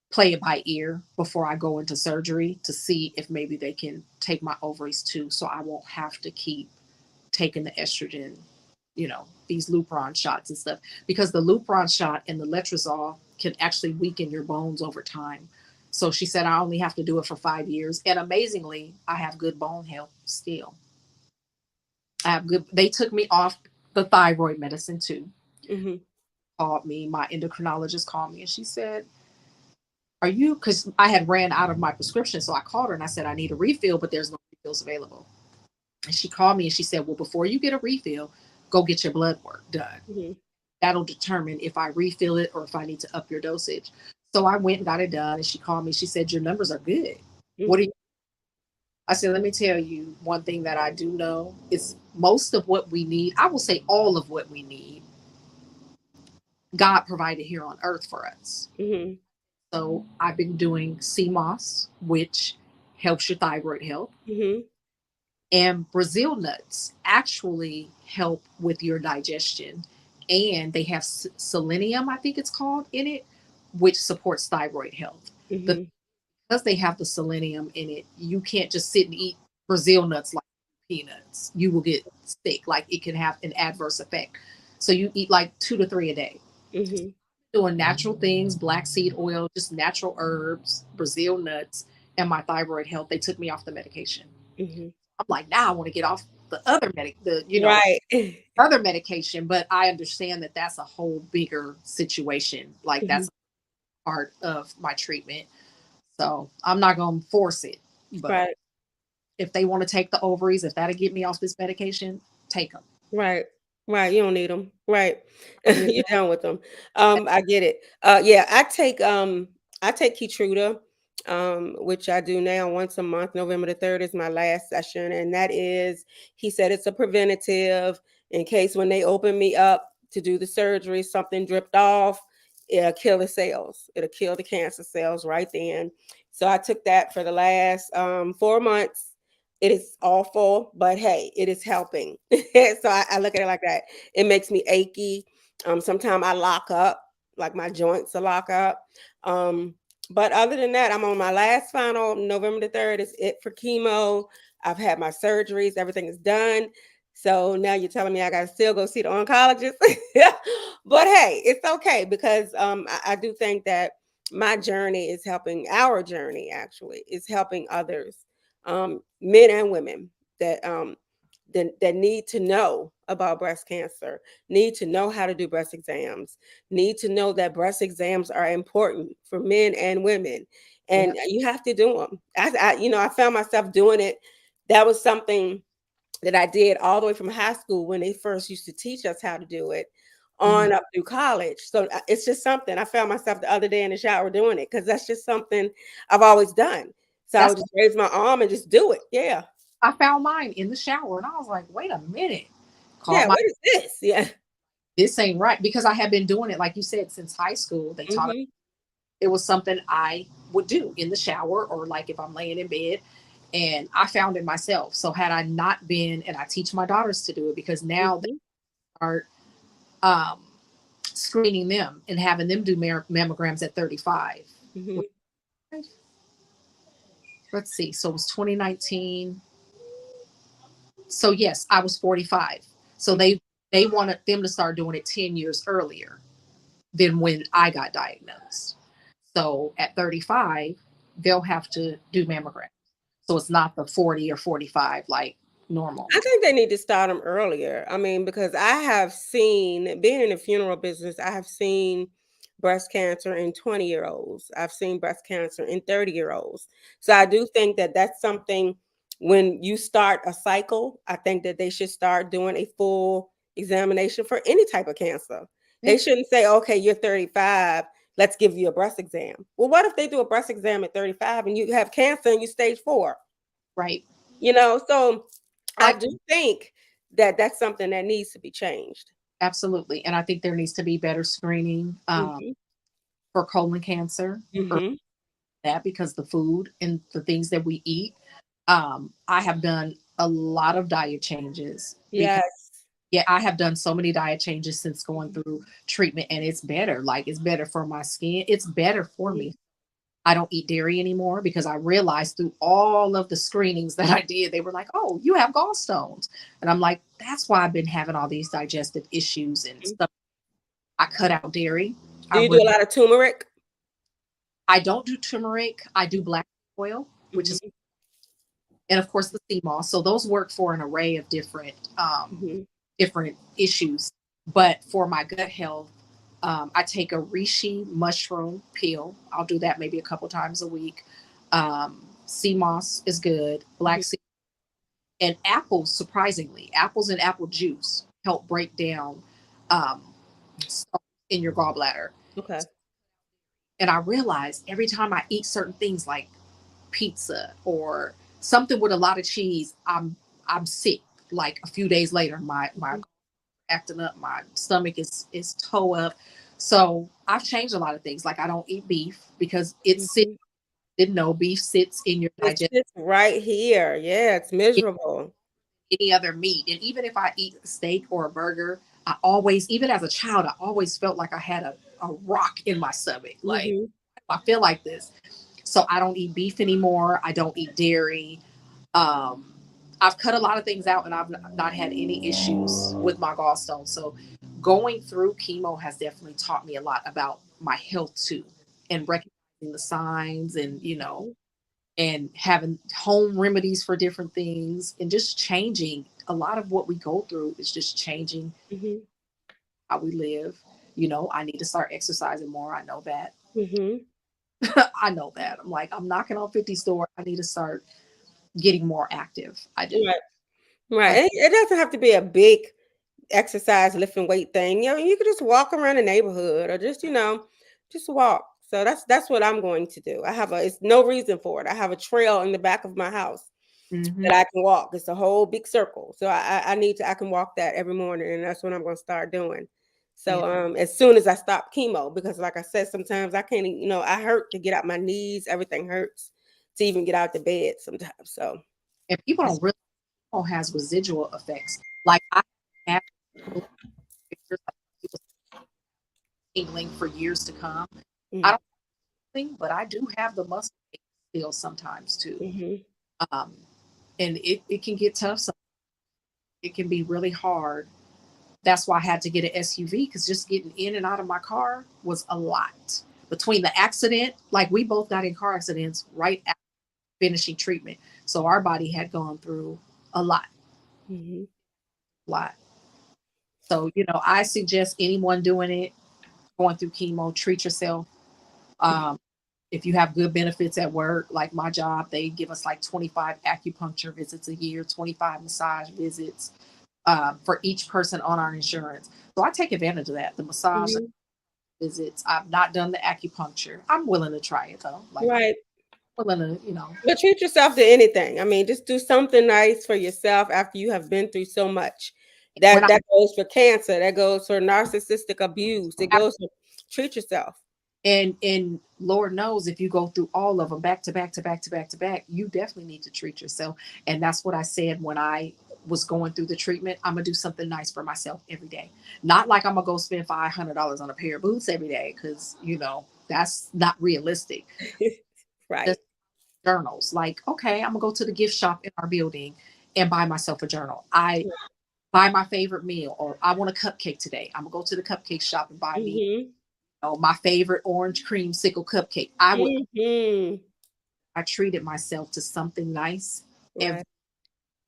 play it by ear before I go into surgery to see if maybe they can take my ovaries too. So I won't have to keep taking the estrogen, these Lupron shots and stuff. Because the Lupron shot and the letrozole can actually weaken your bones over time. So she said I only have to do it for 5 years. And amazingly, I have good bone health still. I have good, they took me off the thyroid medicine too. Mhm. Called me, my endocrinologist called me and she said, are you, because I had ran out of my prescription. So I called her and I said, I need a refill, but there's no refills available. And she called me and she said, well, before you get a refill, go get your blood work done. Mhm. That'll determine if I refill it or if I need to up your dosage. So I went and got it done and she called me. She said, your numbers are good. What do you, Mhm. I said, let me tell you one thing that I do know is most of what we need, I will say all of what we need, God provided here on earth for us. Mhm. So I've been doing CMOS, which helps your thyroid health. Mhm. And Brazil nuts actually help with your digestion. And they have selenium, I think it's called, in it, which supports thyroid health. The, Mhm. because they have the selenium in it, you can't just sit and eat Brazil nuts like peanuts. You will get sick. Like it can have an adverse effect. So you eat like 2 to 3 a day. Mhm. Doing natural things, black seed oil, just natural herbs, Brazil nuts, and my thyroid health. They took me off the medication. Mhm. I'm like, now I want to get off the other Right. other medication, but I understand that that's a whole bigger situation. Like Mhm. that's part of my treatment. So I'm not going to force it, but Right. if they want to take the ovaries, if that'll get me off this medication, take them. Right. Right, you don't need them. Right. You You're done with them. know, I get it. Yeah, I take Keytruda, which I do now once a month. November the 3rd is my last session, and that is he said it's a preventative in case when they open me up to do the surgery, something dripped off, it'll kill the cells. It'll kill the cancer cells right then. So I took that for the last 4 months. It is awful, but hey, it is helping. So I look at it like that. It makes me achy. Sometimes I lock up, like my joints will lock up. Um, but other than that, I'm on my last final. November the 3rd is it for chemo. I've had my surgeries, everything is done. So now you're telling me I got to still go see the oncologist. But hey, it's okay because I do think that my journey is helping our journey actually is helping others, men and women that that need to know about breast cancer, need to know how to do breast exams, need to know that breast exams are important for men and women, yeah, and you have to do them. I found myself doing it. That was something that I did all the way from high school when they first used to teach us how to do it mhm. on up through college. So it's just something I found myself the other day in the shower doing it because that's just something I've always done. So I That's would just raise my arm and just do it. Yeah. I found mine in the shower, and I was like, wait a minute. Yeah. Called my What is this? Yeah. This ain't right because I had been doing it like you said since high school. They taught Hmm. it was something I would do in the shower or like if I'm laying in bed, and I found it myself. So had I not been, and I teach my daughters to do it because now they Hmm. are um, screening them and having them do mammograms at 35. Hmm. Let's see. So it was 2019. So yes, I was 45. So they wanted them to start doing it 10 years earlier than when I got diagnosed. So at 35, they'll have to do mammograms. So it's not the 40 or 45 like normal. I think they need to start them earlier. I mean, because I have seen, being in the funeral business, I have seen breast cancer in 20-year-olds. I've seen breast cancer in 30-year-olds. So I do think that that's something when you start a cycle, I think that they should start doing a full examination for any type of cancer. They Yeah, shouldn't say, okay, you're 35, let's give you a breast exam. Well, what if they do a breast exam at 35 and you have cancer and you stage 4? right. So I I do think that that's something that needs to be changed. absolutely, and I think there needs to be better screening Mhm, for colon cancer, or mhm. that because the food and the things that we eat. I have done a lot of diet changes because Yes. yeah, I have done so many diet changes since going Mhm, through treatment, and it's better. Like it's better for my skin. It's better for mhm, me. I don't eat dairy anymore because I realized through all of the screenings that I did, they were like, "Oh, you have gallstones," and I'm like, "That's why I've been having all these digestive issues and mhm. stuff." I cut out dairy. Do I you do re- a lot of turmeric? I don't do turmeric. I do black oil, which is, Mhm, and of course the sea moss. So those work for an array of mhm, different issues. But for my gut health, I take a reishi mushroom peel. I'll do that maybe a couple times a week. Sea moss is good. mhm. Black sea and apples. Surprisingly, apples and apple juice help break down um, stuff in your gallbladder. Okay. And I realized every time I eat certain things like pizza or something with a lot of cheese, I'm sick. Like a few days later, my Mhm, acting up, my stomach is toe up. So I've changed a lot of things. Like I don't eat beef because it sits. mhm. Didn't know beef sits in your It digestion. sits right here. Yeah, it's miserable. Any other meat, and even if I eat a steak or a burger, I always, even as a child, I always felt like I had a rock in my stomach. Like Mhm, I feel like this. So I don't eat beef anymore. I don't eat dairy. Um, I've cut a lot of things out and I've not had any issues with my gallstones. So going through chemo has definitely taught me a lot about my health too, and recognizing the signs, and mhm, and having home remedies for different things, and just changing a lot of what we go through is just changing mhm, how we live. I need to start exercising more. I know that. mhm. I know that. I'm like, I'm knocking on 50's door. I need to start getting more active. I do. Right, right. Like, It doesn't have to be a big exercise, lifting weight thing. You could just walk around the neighborhood or just walk. So that's what I'm going to do. It's no reason for it. I have a trail in the back of my house mhm. that I can walk. It's a whole big circle. So I can walk that every morning, and that's what I'm going to start doing. Yeah. So as soon as I stop chemo, because like I said, sometimes I can't, I hurt to get out my knees. Everything hurts to even get out the bed sometimes. So And people don't really know has residual effects. Like I have pictures of people tingling for years to come. I mm, don't think, but I do have the muscle ache still sometimes too. mhm, Um, and it can get tough. So it can be really hard. That's why I had to get an SUV because just getting in and out of my car was a lot. Between the accident, like we both got in car accidents right after finishing treatment. So our body had gone through a lot, mhm. a lot. So, I suggest anyone doing it, going through chemo, treat yourself. Um, if you have good benefits at work, like my job, they give us like 25 acupuncture visits a year, 25 massage visits for each person on our insurance. So I take advantage of that. The massage Mhm. visits. I've not done the acupuncture. I'm willing to try it though. Like I'm Right. willing to, But treat yourself to anything. I mean, just do something nice for yourself after you have been through so much. when That goes for cancer. That goes for narcissistic abuse. It I goes for treat yourself. and Lord knows if you go through all of them back to back to back to back to back, you definitely need to treat yourself. And that's what I said when I was going through the treatment. I'm gonna do something nice for myself every day. Not like I'm gonna go spend $500 on a pair of boots every day, because that's not realistic. Right. Just journals. Like, okay, I'm gonna go to the gift shop in our building and buy myself a journal. I buy my favorite meal, or I want a cupcake today. I'm gonna go to the cupcake shop and buy me Mhm. my favorite orange cream sickle cupcake. I would Mhm. I treated myself to something nice every Right.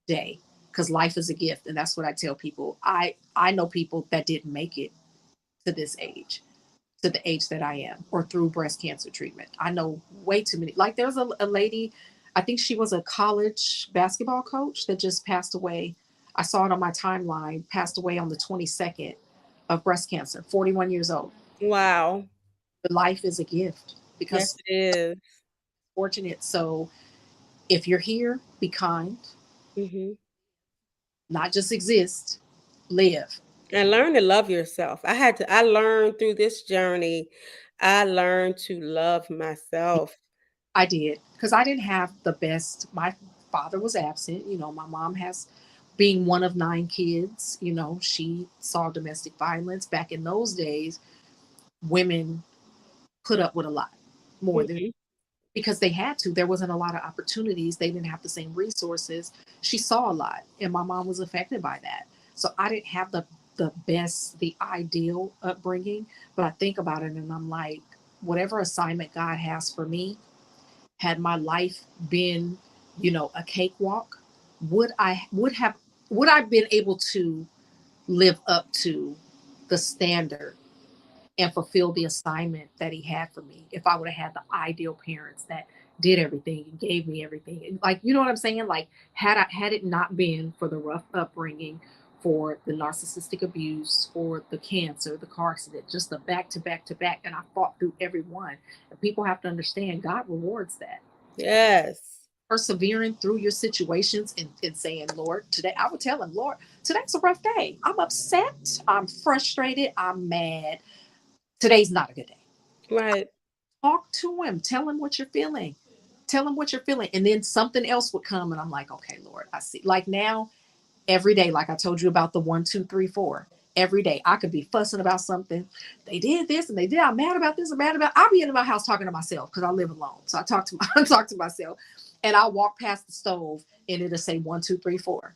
day because life is a gift, and that's what I tell people. I know people that didn't make it to this age, to the age that I am, or through breast cancer treatment. I know way too many. Like there's a lady, I think she was a college basketball coach that just passed away. I saw it on my timeline, passed away on the 22nd of breast cancer, 41 years old. Wow. The life is a gift Yes, because it is. fortunate. So if you're here, be kind, Mhm. not just exist, live. And learn to love yourself. I learned through this journey, I learned to love myself. I did because I didn't have the best. My father was absent. My mom has, being one of nine kids, she saw domestic violence. Back in those days, women put up with a lot more than, Mhm. because they had to. There wasn't a lot of opportunities. They didn't have the same resources. She saw a lot, and my mom was affected by that. So I didn't have the best, the ideal upbringing. But I think about it, and I'm like, whatever assignment God has for me, had my life been, a cakewalk, would I been able to live up to the standard and fulfill the assignment that he had for me if I would have had the ideal parents that did everything and gave me everything. And like, you know what I'm saying? Like, had it not been for the rough upbringing, for the narcissistic abuse, for the cancer, the car accident, just the back to back to back, and I fought through every one. And people have to understand God rewards that. Yes. Persevering through your situations, and saying, Lord, today, I would tell him, Lord, today's a rough day. I'm upset. I'm frustrated. I'm mad. Today's not a good day. Right. Talk to him. Tell him what you're feeling. Tell him what you're feeling. And then something else would come. And I'm like, okay, Lord, I see. Like now, every day, like I told you about the 1, 2, 3, 4. Every day, I could be fussing about something. They did this and they did. I'm mad about this. I'm mad about. I'll be in my house talking to myself because I live alone. So I talk to I talk to myself, and I'll walk past the stove and it'll say 1, 2, 3, 4,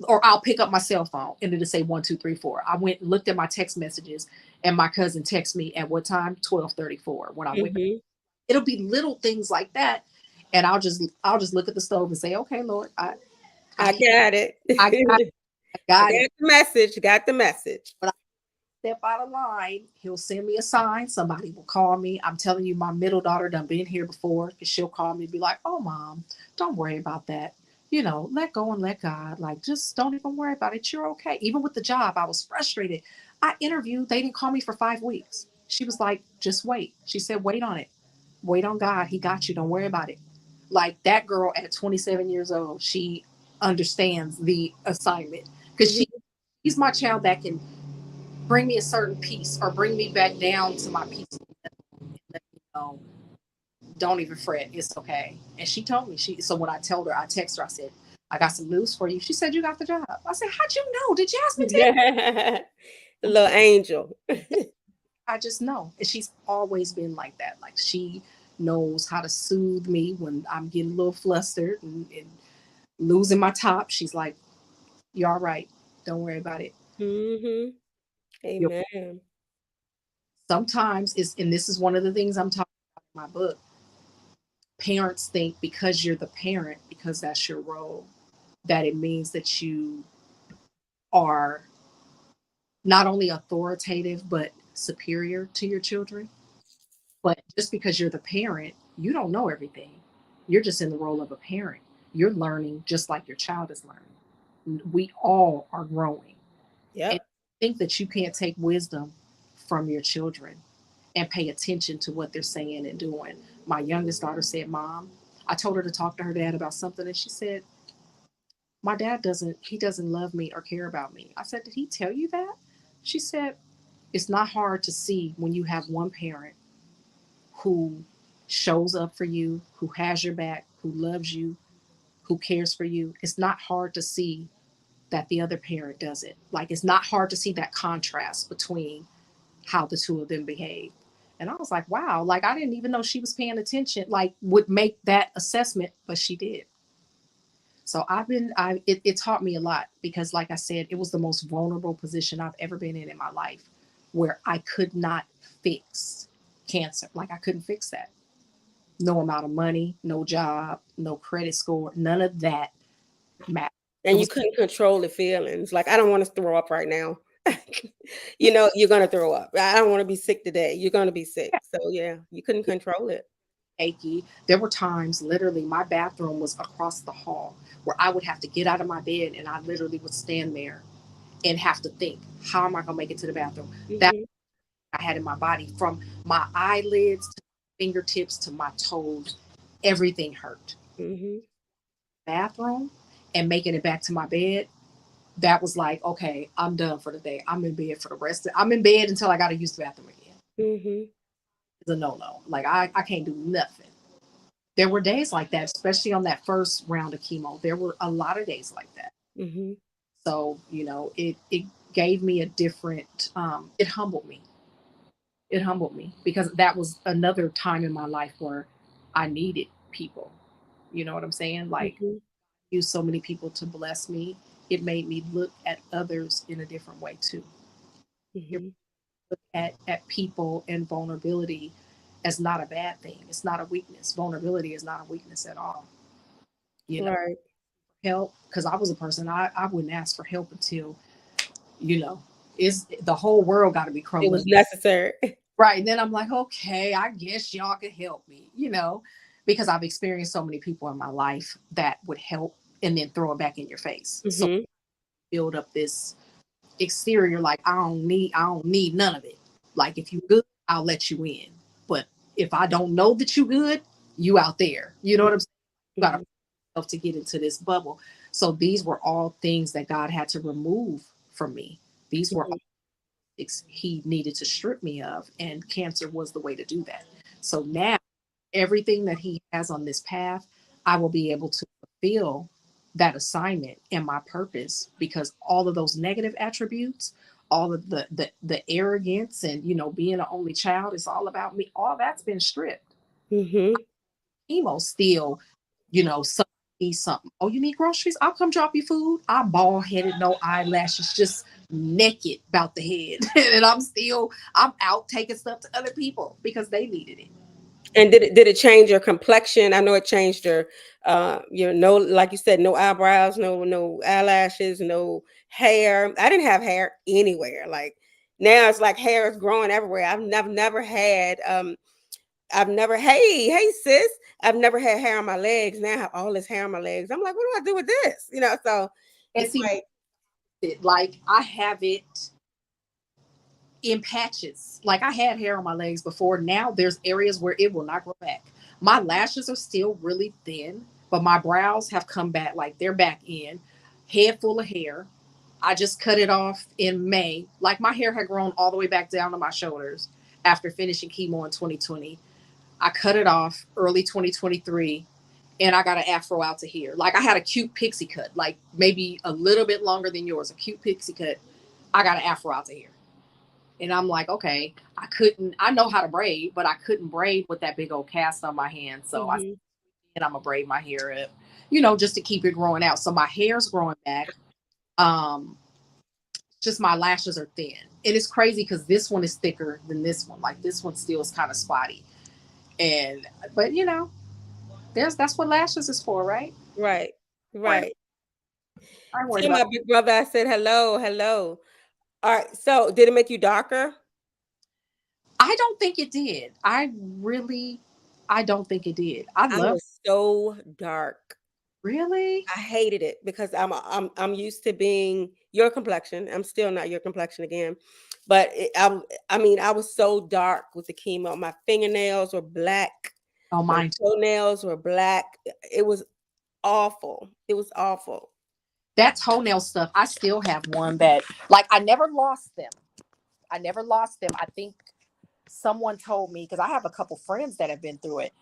or I'll pick up my cell phone and it'll say 1, 2, 3, 4. I went and looked at my text messages, and my cousin texted me at what time? 12:34 when I went back. Mhm. It'll be little things like that, and I'll just look at the stove and say, okay, Lord, I I got it. I got I I got it. got the message, got the message. When I step out of line, he'll send me a sign. Somebody will call me. I'm telling you, my middle daughter done been here before because she'll call me and be like, oh, mom, don't worry about that. Let go and let God. Like, just don't even worry about it. You're okay. Even with the job, I was frustrated. I interviewed. They didn't call me for 5 weeks. She was like, just wait. She said, wait on it. Wait on God. He got you. Don't worry about it. Like that girl at 27 years old, she understands the assignment because Mhm. she's my child that can bring me a certain peace or bring me back down to my peace. Let me know, don't even fret, it's okay. And she told me, so when I told her, I texted her, I said, I got some news for you. She said, you got the job. I said, how'd you know? Did Jasmine tell The little angel. you? I just know. And she's always been like that. Like she knows how to soothe me when I'm getting a little flustered and losing my top. She's like, you're all right. Don't worry about it. Mhm. You're, Amen. sometimes it's, and this is one of the things I'm talking about in my book. Parents think because you're the parent, because that's your role, that it means that you are not only authoritative but superior to your children. But just because you're the parent, you don't know everything. You're just in the role of a parent. You're learning just like your child is learning. We all are growing. And Yep. think that you can't take wisdom from your children and pay attention to what they're saying and doing. My youngest daughter said, Mom, I told her to talk to her dad about something, and she said, my dad he doesn't love me or care about me. I said, did he tell you that? She said, it's not hard to see when you have one parent who shows up for you, who has your back, who loves you, who cares for you. It's not hard to see that the other parent doesn't. Like, it's not hard to see that contrast between how the two of them behave. And I was like, wow, like I didn't even know she was paying attention, like would make that assessment, but she did. So it taught me a lot because, like I said, it was the most vulnerable position I've ever been in my life, where I could not fix cancer. Like I couldn't fix that. No amount of money, no job, no credit score, none of that mattered. It And you was couldn't control the feelings, like, "I don't wanna throw up right now." You know, you're gonna throw up. "I don't wanna be sick today." You're gonna be sick. So, yeah, you couldn't control it. achy. There were times, literally, my bathroom was across the hall where I would have to get out of my bed and I literally would stand there and have to think, how am I going to make it to the bathroom? That Mhm, I had in my body, from my eyelids to fingertips to my toes, everything hurt. mhm, Bathroom and making it back to my bed, that was like, okay, I'm done for the day. I'm in bed for the rest of I'm in bed until I got to use the bathroom again. mhm, It's a no. Like I can't do nothing. There were days like that, especially on that first round of chemo. There were a lot of days like that. mhm, So, it gave me a different, it humbled me. It humbled me because that was another time in my life where I needed people. You know what I'm saying? Like, mhm, use so many people to bless me. It made me look at others in a different way too. It mhm. look at people and vulnerability as not a bad thing. It's not a weakness. Vulnerability is not a weakness at all. You know, Right. help, because I was a person, I wouldn't ask for help until, you know, it's the whole world got to be It crumbling. was necessary. Right. And then I'm like, okay, I guess y'all can help me, because I've experienced so many people in my life that would help and then throw it back in your face. So Mhm, build up this exterior like I don't need none of it. Like if you good, I'll let you in. But if I don't know that you good, you out there. You know what I'm saying? You gotta mhm, to get into this bubble. So these were all things that God had to remove from me. These were mhm, he needed to strip me of, and cancer was the way to do that. So now everything that he has on this path, I will be able to fulfill that assignment and my purpose, because all of those negative attributes, all of the arrogance, and being an only child, is all about me. All that's been stripped. mhm. Chemo still, some need something. Oh, you need groceries? I'll come drop you food. I'm bald headed, no eyelashes, just naked about the head. And I'm out taking stuff to other people because they needed it. And did it change your complexion? I know it changed your no, like you said, no eyebrows, no eyelashes, no hair. I didn't have hair anywhere. Like now it's like hair is growing everywhere. I've never had I've never hey sis, I've never had hair on my legs. Now I have all this hair on my legs. I'm like, what do I do with this? So And it's see, like like I have it in patches. Like I had hair on my legs before. Now there's areas where it will not grow back. My lashes are still really thin, but my brows have come back. Like they're back in. Head full of hair. I just cut it off in May. Like my hair had grown all the way back down to my shoulders after finishing chemo in 2020. I cut it off early 2023, and I got an afro out to here. Like I had a cute pixie cut, like maybe a little bit longer than yours, a cute pixie cut. I got an afro out to here. And I'm like, okay, I know how to braid, but I couldn't braid with that big old cast on my hand. So I mhm, said, I'm going to braid my hair up, just to keep it growing out. So my hair's growing back. Um, just my lashes are thin. And it's crazy because this one is thicker than this one. Like this one still is kind of spotty. But that's what lashes is for, right? right, Right. right. I ain't worried Tell about. my big brother I said hello, hello. All right. So did it make you darker? I don't think it did. I don't think it did. I I love. was so dark. Really. I hated it because I'm used to being your complexion. I'm still not your complexion again, but I mean I was so dark with the chemo. My fingernails were black. Oh, My mine. toenails were black. It was awful. It was awful. That toenail stuff, I still have one that, like, I never lost them. I never lost them. I think someone told me, because I have a couple friends that have been through it,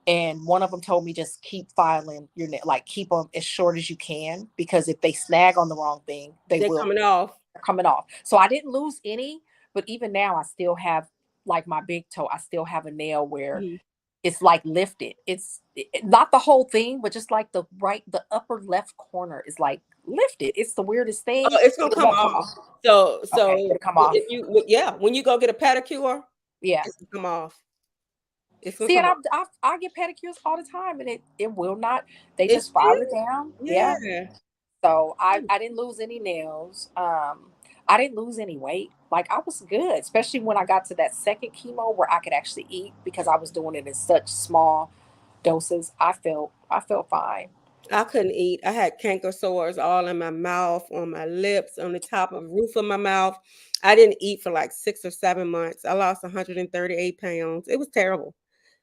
and one of them told me just keep filing your nail, like keep them as short as you can, because if they snag on the wrong thing, they They're will coming off. coming off. So I didn't lose any, but even now I still have, like my big toe, I still have a nail where Mhm. it's like lifted. Not the whole thing, but just like the upper left corner is like lifted. It's the weirdest Oh, thing. it's gonna It come won't come off. off. So Okay, it'll come off. if you yeah, when you go get a pedicure, Yeah. it's gonna come off. It's gonna See, and come up. I get pedicures all the time, and it will not. They It just file it still, down. Yeah. yeah. So I didn't lose any nails. I didn't lose any weight. Like I was good, especially when I got to that second chemo where I could actually eat because I was doing it in such small doses. I felt fine. I couldn't eat. I had canker sores all in my mouth, on my lips, on the top of the roof of my mouth. I didn't eat for like 6 or 7 months. I lost 138 pounds. It was terrible.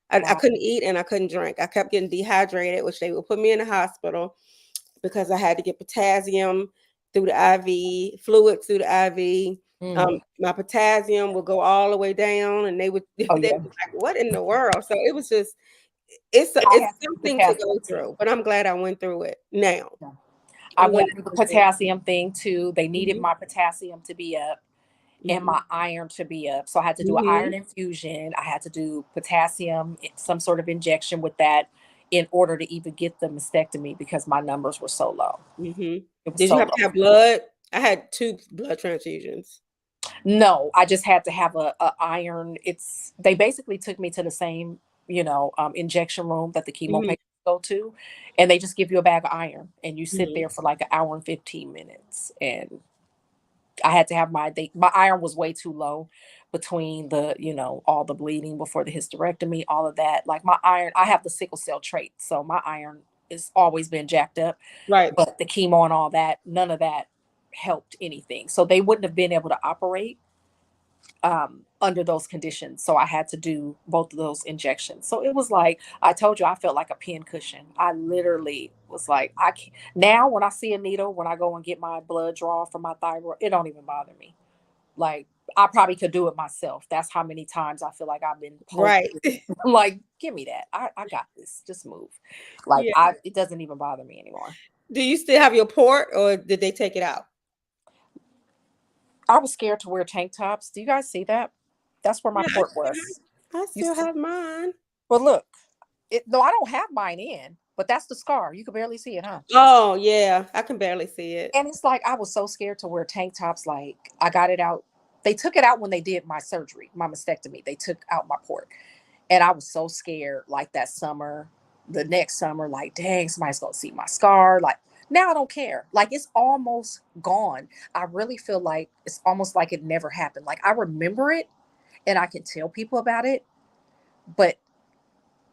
I Wow. couldn't eat and I couldn't drink. I kept getting dehydrated, which they would put me in the hospital because I had to get potassium through the IV, fluid through the IV. Mm. My potassium would go all the way down, and they would they Oh would be yeah. like, "What in the world?" So it was just I it's had to do something to go potassium too. through, but I'm glad I went through it now. Yeah. I I'm glad went through the I went through it. potassium thing too. They needed Mhm, my potassium to be up and mhm, my iron to be up. So I had to do an mhm, iron infusion. I had to do potassium, some sort of injection with that in order to even get the mastectomy because my numbers were so low. mhm. It was Did you so have to low. have blood? I had 2 blood transfusions. No, I just had to have a iron. It's they basically took me to the same, injection room that the chemo Mhm, patients go to, and they just give you a bag of iron, and you sit mhm. there for like an hour and 15 minutes. And I had to have my iron was way too low between all the bleeding before the hysterectomy, all of that. Like my iron, I have the sickle cell trait, so my iron has always been jacked up. Right, But the chemo and all that, none of that helped anything. So they wouldn't have been able to operate under those conditions. So I had to do both of those injections. So it was like I told you, I felt like a pin cushion. I literally was like, I can't. Now when I see a needle, when I go and get my blood draw from my thyroid, it don't even bother me. Like I probably could do it myself. That's how many times I feel like I've been poked. right. I'm like, give me that. I got this. Just move. Like Yeah. it doesn't even bother me anymore. Do you still have your port, or did they take it out? I was scared to wear tank tops. Do you guys see that? That's where my Yeah, port was. I You still see? have mine. Well, look. No, I don't have mine in, but that's the scar. You can barely see it, huh? Oh, yeah, I can barely see it. And it's like I was so scared to wear tank tops. Like I got it out. They took it out when they did my surgery, my mastectomy. They took out my port, and I was so scared. Like that summer, the next summer, like dang, somebody's gonna see my scar. Like now, I don't care. Like it's almost gone. I really feel like it's almost like it never happened. Like I remember it, and I can tell people about it, but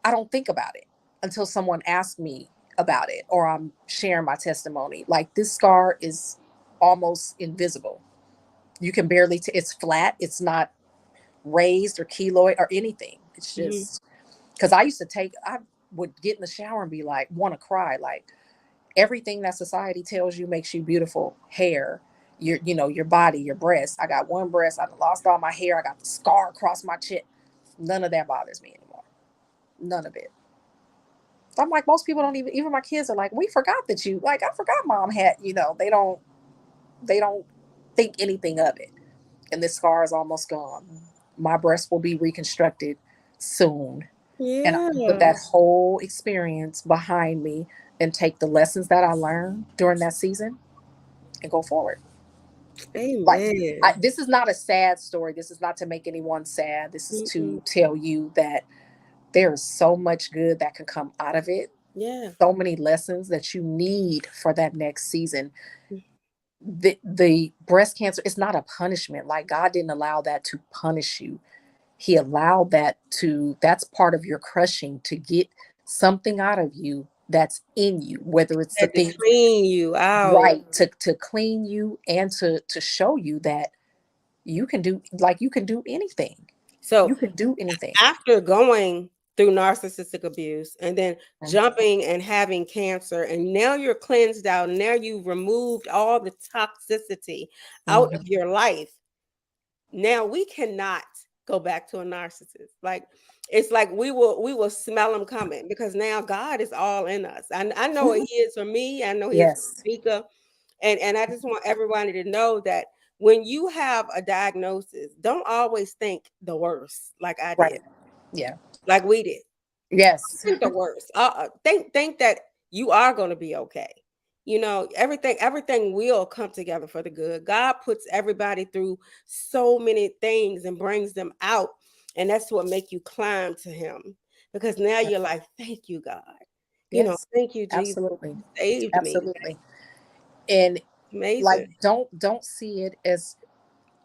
I don't think about it until someone asks me about it or I'm sharing my testimony. Like this scar is almost invisible. You can barely, it's flat. It's not raised or keloid or anything. It's Mhm, just, because I would get in the shower and be like, want to cry. Like everything that society tells you makes you beautiful hair, your body, your breasts. I got one breast. I lost all my hair. I got the scar across my chin. None of that bothers me anymore. None of it. So I'm like, most people don't even my kids are like, we forgot that you like, I forgot mom had, they don't think anything of it. And this scar is almost gone. My breast will be reconstructed soon. And I can put yeah. that whole experience behind me and take the lessons that I learned during that season and go forward. Like Amen. this is not a sad story. This is not to make anyone sad. This is Mm-mm. to tell you that there is so much good that can come out of it, Yeah. so many lessons that you need for that next season. Mm. The breast cancer is not a punishment. Like God didn't allow that to punish you. He allowed that's part of your crushing to get something out of you that's in you, whether it's the Had to thing clean you out. right to clean you and to show you that you can do anything. So You can do anything. after going through narcissistic abuse and then Mhm. jumping and having cancer, and now you're cleansed out, now you've removed all the toxicity out of Mhm. your life. Now we cannot go back to a narcissist. Like it's like we will smell them coming because now God is all in us. I know what Mhm. He is for me. I know He is for Yes. Mika, and I just want everybody to know that when you have a diagnosis, don't always think the worst, like I did, Right. Yeah. like we did. Yes. Think the worst. Think that you are going to be okay. You know, everything will come together for the good. God puts everybody through so many things and brings them out, and that's what make you climb to Him. because now you're like, "Thank you, God." Yes, "Thank you, Jesus. absolutely. You saved me." Absolutely. And like, Amazing. don't see it as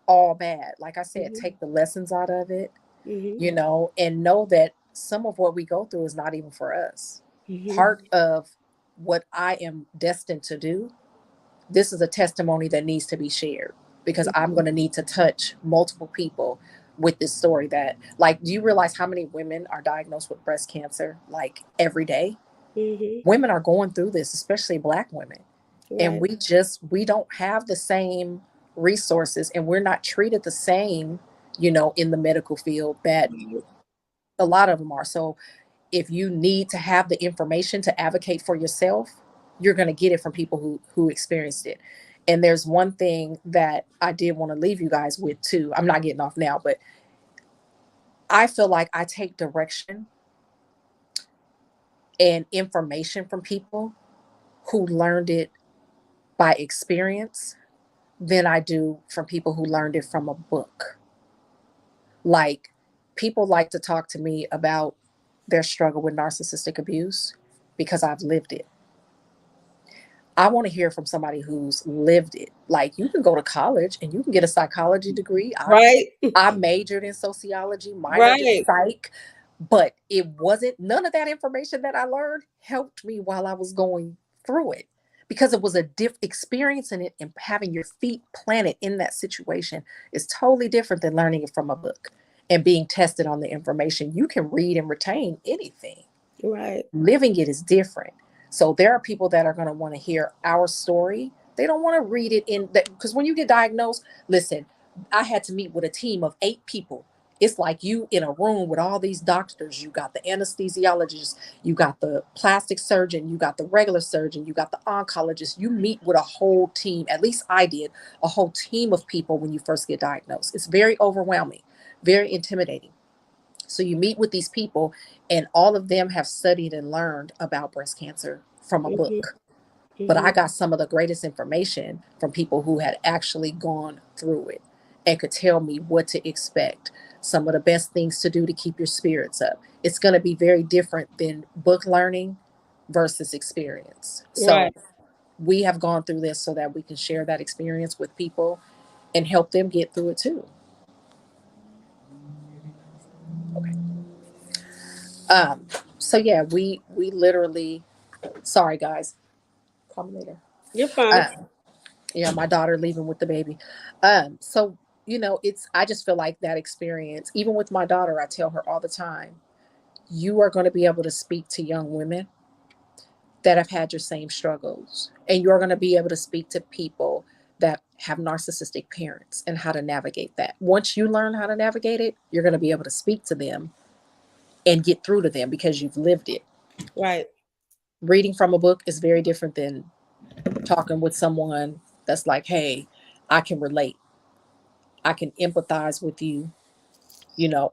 all bad. Like I said, Mhm, take the lessons out of it, mhm, and know that some of what we go through is not even for us. mhm, Part of what I am destined to do, this is a testimony that needs to be shared, because I'm mhm, going to need to touch multiple people with this story. That, like, do you realize how many women are diagnosed with breast cancer, like, every day? mhm. Women are going through this, especially Black women. And Right. we don't have the same resources, and we're not treated the same, in the medical field, that Mhm. a lot of them are. So if you need to have the information to advocate for yourself, you're going to get it from people who experienced it. And there's one thing that I did want to leave you guys with too. I'm not getting off now, but I feel like I take direction and information from people who learned it by experience than I do from people who learned it from a book. Like, people like to talk to me about their struggle with narcissistic abuse because I've lived it. I want to hear from somebody who's lived it. Like, you can go to college and you can get a psychology degree. Right. I majored in sociology, minored in Right. psych, but it wasn't, none of that information that I learned helped me while I was going through it, because it was a experiencing it and having your feet planted in that situation is totally different than learning it from a book and being tested on the information. You can read and retain anything. Right. Living it is different. So there are people that are going to want to hear our story. They don't want to read it in that, because when you get diagnosed, listen, I had to meet with a team of 8 people. It's like you in a room with all these doctors. You got the anesthesiologist, you got the plastic surgeon, you got the regular surgeon, you got the oncologist. You meet with a whole team. At least I did, a whole team of people when you first get diagnosed. It's very overwhelming, very intimidating. So you meet with these people, and all of them have studied and learned about breast cancer from a Mhm, book. But I mhm. got some of the greatest information from people who had actually gone through it and could tell me what to expect, some of the best things to do to keep your spirits up. It's going to be very different than book learning versus experience. Right. So we have gone through this so that we can share that experience with people and help them get through it too. Okay. Um, so yeah, we literally, sorry guys, call me later. You're fine. Um, yeah, my daughter leaving with the baby. So it's, I just feel like that experience, even with my daughter, I tell her all the time, you are going to be able to speak to young women that have had your same struggles, and you're going to be able to speak to people that have narcissistic parents and how to navigate that. Once you learn how to navigate it, you're going to be able to speak to them and get through to them because you've lived it. Right. Reading from a book is very different than talking with someone that's like, hey, I can relate, I can empathize with you,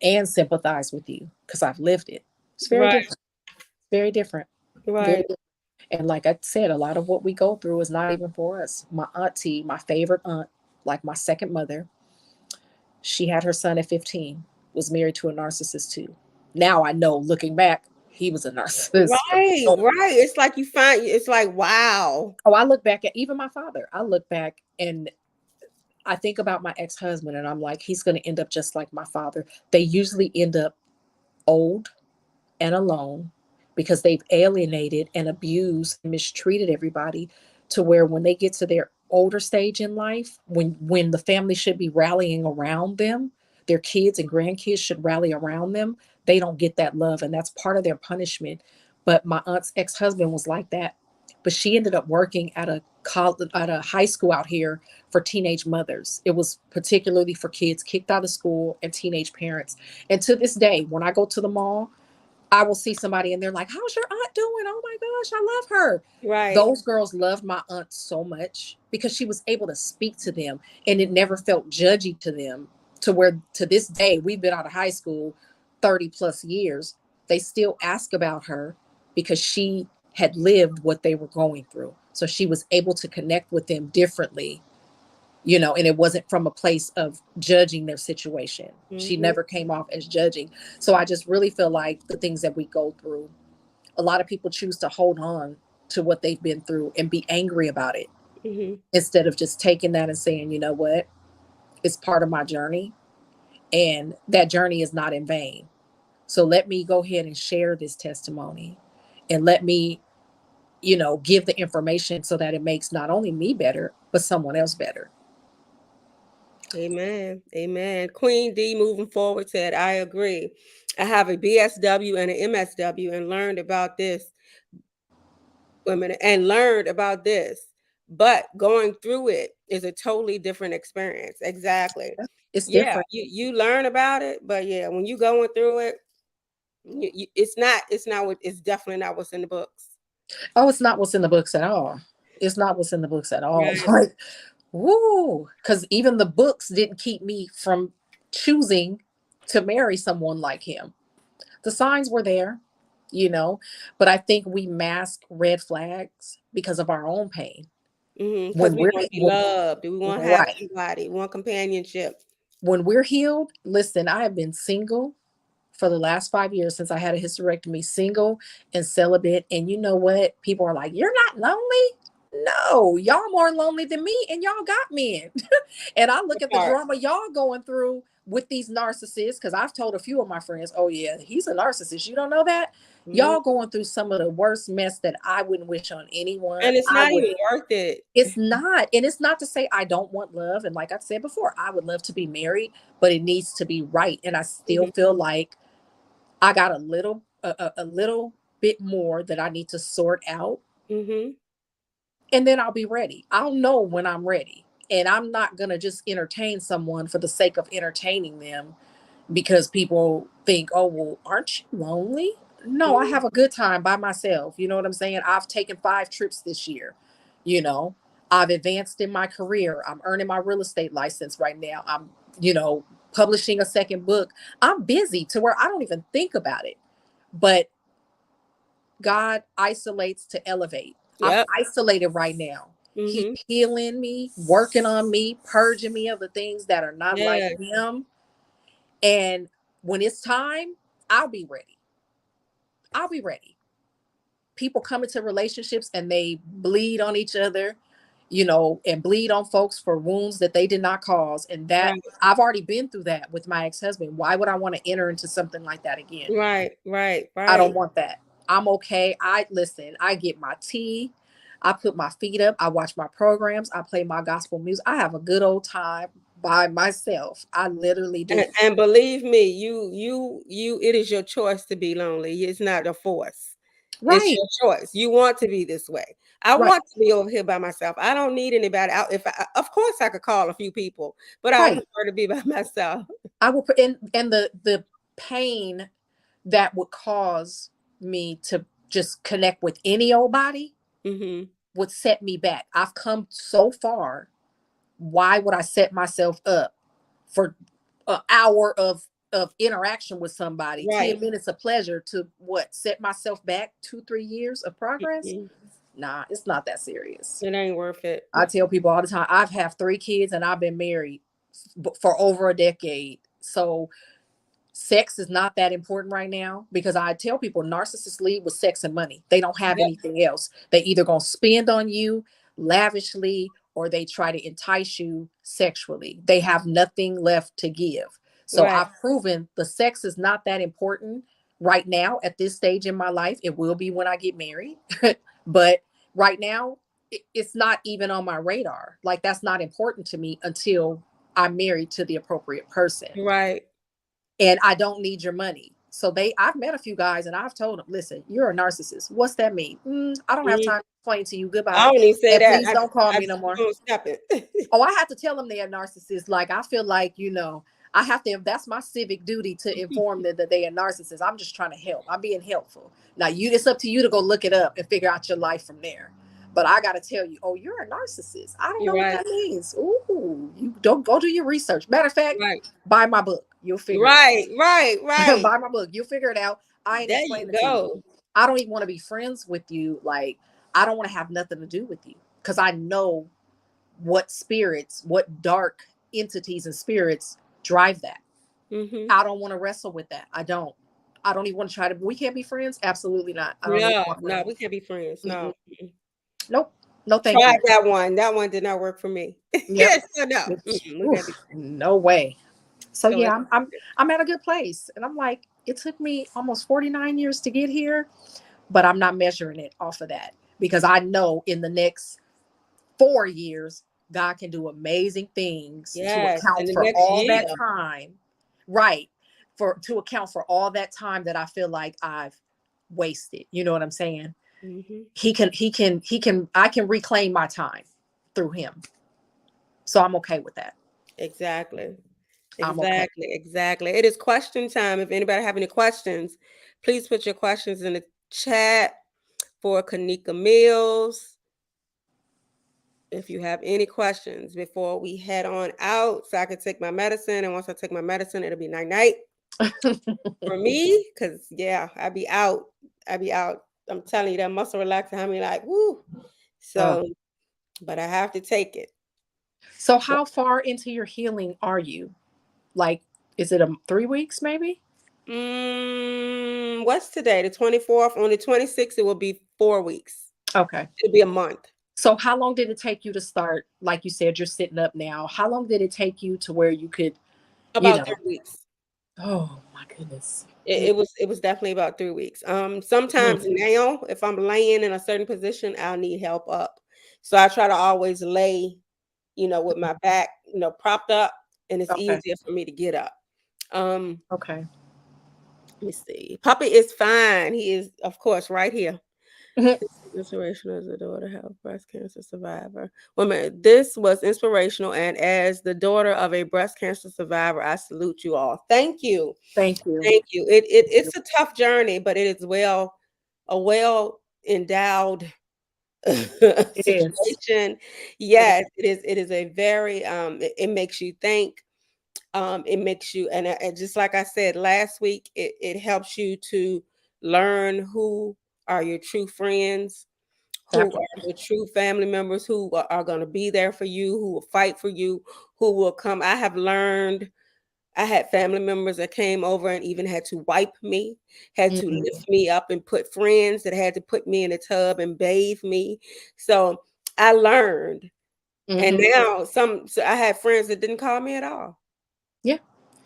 and sympathize with you because I've lived it. It's very Right. different. Very different. Very Right. different. And like I said, a lot of what we go through is not even for us. My auntie, my favorite aunt, like my second mother, she had her son at 15, was married to a narcissist too. Now I know, looking back, he was a narcissist for Right. sure. Right. It's like you find it's like, wow. Oh, I look back at even my father. I look back and I think about my ex husband, and I'm like, he's going to end up just like my father. They usually end up old and alone because they've alienated and abused and mistreated everybody, to where when they get to their older stage in life, when the family should be rallying around them, their kids and grandkids should rally around them, they don't get that love, and that's part of their punishment. But my aunt's ex-husband was like that, but she ended up working at a college, at a high school out here for teenage mothers. It was particularly for kids kicked out of school and teenage parents. And to this day, when I go to the mall, I will see somebody and they're like, how's your aunt doing? Oh my gosh, I love her. Right. Those girls loved my aunt so much because she was able to speak to them, and it never felt judgy to them, to where to this day, we've been out of high school 30 plus years. They still ask about her because she had lived what they were going through. So she was able to connect with them differently and it wasn't from a place of judging their situation. She Mhm. never came off as judging. So I just really feel like the things that we go through, a lot of people choose to hold on to what they've been through and be angry about it Mhm. instead of just taking that and saying, you know what, it's part of my journey, and that journey is not in vain. So let me go ahead and share this testimony, and let me, give the information so that it makes not only me better, but someone else better. Amen. Amen. Queen D moving forward said, I agree. I have a BSW and an MSW and learned about this women and learned about this. But going through it is a totally different experience. Exactly. It's Yeah, different. you learn about it, but yeah, when you going through it, it's not what it's definitely not what's in the books. Oh, it's not what's in the books at all. It's not what's in the books at all. Right. Like, woo. Because even the books didn't keep me from choosing to marry someone like him. The signs were there, you know, but I think we mask red flags because of our own pain. Because When we we're want to be loved. We want to have right, somebody. We want companionship. when we're healed, listen, I have been single for the last 5 years since I had a hysterectomy, single and celibate. And you know what? People are like, "You're not lonely." No, y'all more lonely than me, and y'all got men. And I look That at the part. drama y'all going through with these narcissists, because I've told a few of my friends, "Oh yeah, he's a narcissist. You don't know that." Mhm. Y'all going through some of the worst mess that I wouldn't wish on anyone. And it's I not would. even worth it. It's not, and it's not to say I don't want love. And like I said before, I would love to be married, but it needs to be right. And I still Mhm. feel like I got a little bit more that I need to sort out, Mhm. and then I'll be ready. I'll know when I'm ready. And I'm not going to just entertain someone for the sake of entertaining them because people think, "Oh, well, aren't you lonely?" No, I Mhm. have a good time by myself. You know what I'm saying? I've taken 5 trips this year. You know, I've advanced in my career. I'm earning my real estate license right now. I'm, you know, publishing a second book. I'm busy to where I don't even think about it. But God isolates to elevate. I'm Yep. isolated right now. He's Mhm. healing me, working on me, purging me of the things that are not like Yeah. him. And when it's time, I'll be ready. I'll be ready. People come into relationships and they bleed on each other, and bleed on folks for wounds that they did not cause. And that Right. I've already been through that with my ex husband. Why would I want to enter into something like that again? Right. Right. I don't Right. want that. I'm okay. I listen, I get my tea, I put my feet up, I watch my programs, I play my gospel music. I have a good old time by myself. I literally And, do. and believe me, you it is your choice to be lonely. It's not a force. It's Right. your choice. You want to be this way. I Right. want to be over here by myself. I don't need anybody out. If I, of course I could call a few people, but I Right. prefer to be by myself. I will put in, and the pain that would cause me to just connect with any old body Mhm. would set me back. I've come so far. Why would I set myself up for an hour of interaction with somebody, Right. 10 minutes of pleasure, to what, set myself back 2 3 years of progress? Mhm. Nah, it's not that serious. It ain't worth it. I tell people all the time, I've had 3 kids and I've been married for over a decade. So sex is not that important right now, because I tell people narcissists lead with sex and money. They don't have Yep. anything else. They either gonna spend on you lavishly, or they try to entice you sexually. They have nothing left to give. So Right. I've proven the sex is not that important right now at this stage in my life. It will be when I get married. But right now, it's not even on my radar. Like, that's not important to me until I'm married to the appropriate person, Right. and I don't need your money. So I've met a few guys and I've told them, listen, you're a narcissist. What's that mean? I don't have Mhm. time to explain to you. I Goodbye. don't even say And that. please don't call I me no just more. don't step it. Oh, I have to tell them they're a narcissist. Like, I feel like, I have to, that's my civic duty to inform them that they are narcissists. I'm just trying to help. I'm being helpful. Now, it's up to you to go look it up and figure out your life from there. But I got to tell you, oh, you're a narcissist. I don't You're know what right. that means. Ooh, you don't go do your research. Matter of fact, Right. buy my book. You'll figure it Right. Right. out. Right. Buy my book. You'll figure it out. I ain't There you explaining it to you. go. I don't even want to be friends with you. Like, I don't want to have nothing to do with you, because I know what dark entities and spirits drive that. Mhm. I don't want to wrestle with that. I don't even want to try to. We can't be friends. Absolutely not. I don't even No, want no, friends. we can't be friends. No. Mm-mm. Mm-mm. Nope. No, thank Tried you. that one. That one did not work for me. Yep. So no. It's, Mm-mm, we can't be oof, friends. no way. So So yeah, it's I'm at a good place, and I'm like, it took me almost 49 years to get here, but I'm not measuring it off of that because I know in the next 4 years, God can do amazing things to yes, in account the for next all year. that time, right? For to account for all that time that I feel like I've wasted. You know what I'm saying? Mhm. I can reclaim my time through him. So I'm okay with that. Exactly. I'm okay. Exactly. Exactly. It is question time. If anybody have any questions, please put your questions in the chat for Kanika Mills. If you have any questions before we head on out, so I can take my medicine. And once I take my medicine, it'll be night night for me. Cause yeah, I be out. I be out. I'm telling you, that muscle relaxer, I mean, like, woo. Oh. So, but I have to take it. So how far into your healing are you? Like, is it 3 weeks maybe? What's today? The 24th. On the 26th, it will be 4 weeks. Okay. It'll be a month. So how long did it take you to start? Like you said, you're sitting up now. How long did it take you to where you could, you About know, 3 weeks. oh my goodness. It was definitely about 3 weeks. Mm, Sometimes now, if I'm laying in a certain position, I'll need help up. So I try to always lay, with my back, propped up, and it's okay. easier for me to get up. Um, Okay. let me see. Puppy is fine. He is, of course, right here. Mhm. This is inspirational as a daughter of breast cancer survivor. Woman, this was inspirational, and as the daughter of a breast cancer survivor, I salute you all. Thank you. Thank you. Thank you. It's a tough journey, but it is a well endowed It is. situation. It is. Yes, it is a very it makes you think. It makes you and just like I said last week, it helps you to learn who are your true friends, who are Absolutely. your true family members, who are going to be there for you, who will fight for you, who will come. I have learned. I had family members that came over and even had to wipe me, had to Mm, lift me up, and put friends that had to put me in a tub and bathe me. So I learned. And mhm. now so I had friends that didn't call me at all. Yeah.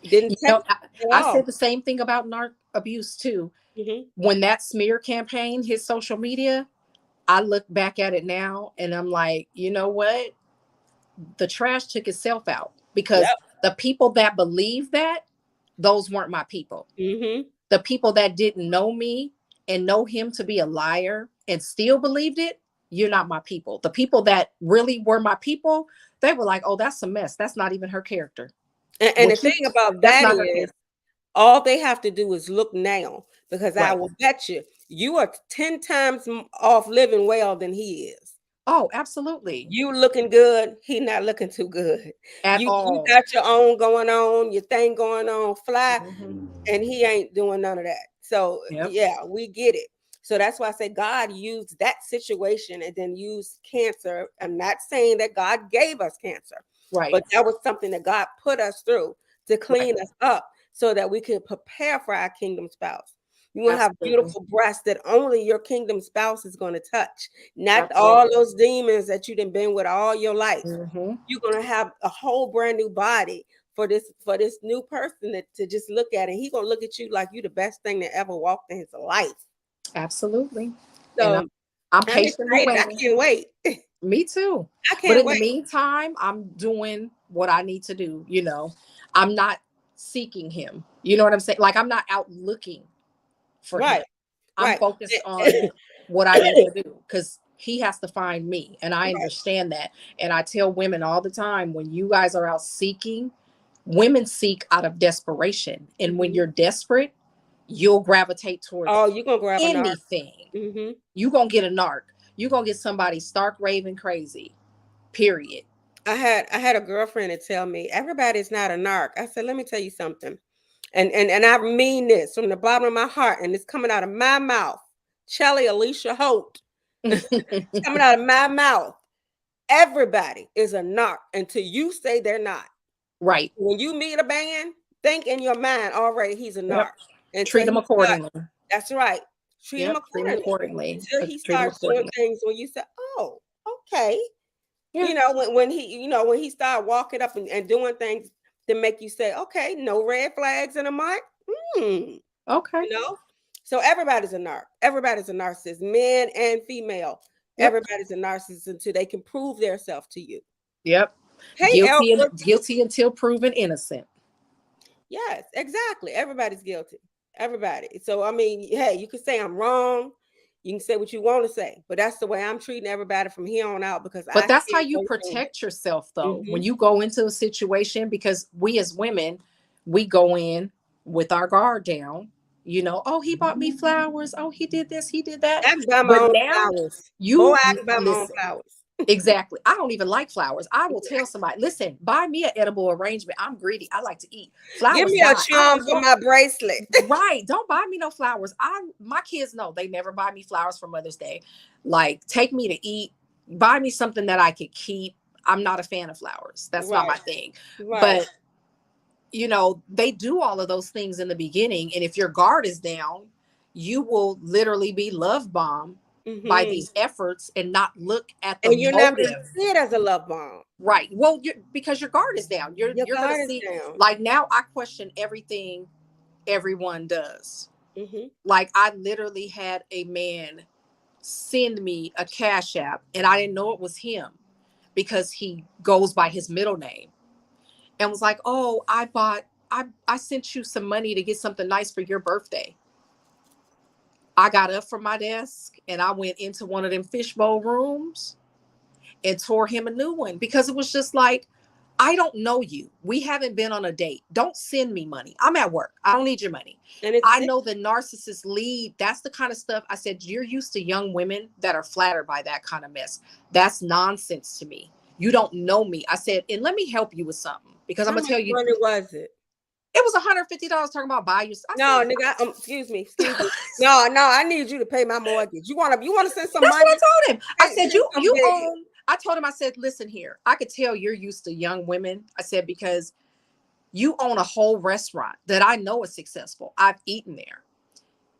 Didn't You text know, me at I all. said the same thing about narc abuse too. Mhm. When that smear campaign hit social media, I look back at it now and I'm like, you know what? The trash took itself out because Yep. the people that believe that, those weren't my people. Mhm. The people that didn't know me and know him to be a liar and still believed it, you're not my people. The people that really were my people, they were like, oh, that's a mess. That's not even her character. And the What you, thing about that's that not her is character. all they have to do is look now, because I Right. will bet you are 10 times off living well than he is. Oh, absolutely. You looking good, he not looking too good. At You all. got your own going on, your thing going on, fly, Mhm. and he ain't doing none of that. So Yep. yeah, we get it. So that's why I say God used that situation and then used cancer. I'm not saying that God gave us cancer, Right. but that was something that God put us through to Right. clean us up so that we could prepare for our kingdom spouse. You want to have Absolutely. beautiful breasts that only your kingdom spouse is going to touch, not all Absolutely. those demons that you done been with all your life. Hmm. You're gonna have a whole brand new body for this new person to just look at it. He gonna look at you like you the best thing that ever walked in his life. Absolutely. And So I'm I'm patiently excited. I waiting. can't wait. Me too. I But can't in the wait. meantime, I'm doing what I need to do. I'm not seeking him. You know what I'm saying? Like, I'm not out looking for him. Right, I'm right. focused on what I need to do because he has to find me. And I Right. understand that. And I tell women all the time, when you guys are out seeking, women seek out of desperation. And when Mhm. you're desperate, you'll gravitate towards Oh, you gonna grab an arc. anything. Hmm. You're going to get a narc. You're going to get somebody stark raving crazy, period. I had a girlfriend to tell me everybody's not a narc. I said, let me tell you something. And I mean this from the bottom of my heart, and it's coming out of my mouth. Shelly Alicia Holt. It's coming out of my mouth. Everybody is a narc until you say they're not. Right. When you meet a man, think in your mind already he's a narc Yep. until Treat them he starts. accordingly. That's right. Treat him Yep. Treat them accordingly accordingly. until he Treat them starts doing accordingly. things when you say, "Oh, okay." Yeah. When he started walking up and doing things to make you say, "Okay, no red flags in a mark." Hmm. Okay. You know, so everybody's a narc. Everybody's a narcissist, men and female. Yep. Everybody's a narcissist until they can prove themselves to you. Yep. Hey, Guilty and Alfred. guilty until proven innocent. Yes, exactly. Everybody's guilty. Everybody. So I mean, hey, you can say I'm wrong. You can say what you want to say, but that's the way I'm treating everybody from here on out because I But that's how can't you go through protect yourself, it. though, when you go into a situation, because we as women, we go in with our guard down. Oh, he bought me flowers. Oh, he did this, he did that. I can buy my But own now flowers. Boy, you I can buy my own listen. flowers. Exactly. I don't even like flowers. I will tell somebody, listen, buy me an edible arrangement. I'm greedy. I like to eat. Give Flowers, me a die. I charm don't for want. my bracelet. Right. Don't buy me no flowers. My kids know they never buy me flowers for Mother's Day. Like, take me to eat, buy me something that I could keep. I'm not a fan of flowers. That's not Right, my thing. right. But they do all of those things in the beginning. And if your guard is down, you will literally be love bombed by Hmm. these efforts and not look at the And you're not gonna motive. see it as a love bomb. Right. Well, because your guard is down. You're Your you're gonna guard is see, down. like, now I question everything everyone does. Hmm. Like, I literally had a man send me a cash app and I didn't know it was him because he goes by his middle name, and was like, "Oh, I sent you some money to get something nice for your birthday." I got up from my desk and I went into one of them fishbowl rooms and tore him a new one, because it was just like, I don't know you. We haven't been on a date. Don't send me money. I'm at work. I don't need your money. And it's I sick. know the narcissist lead. That's the kind of stuff I said, you're used to young women that are flattered by that kind of mess. That's nonsense to me. You don't know me. I said, and let me help you with something, because I'm How going to much tell you, money was it? it was $150 talking about buy you. I No, said, nigga. Excuse me. No, no. I need you to pay my mortgage. You want to send some that's what I money? told him. I said, Send some you baby. own. I told him, I said, listen here. I could tell you're used to young women. I said, because you own a whole restaurant that I know is successful. I've eaten there.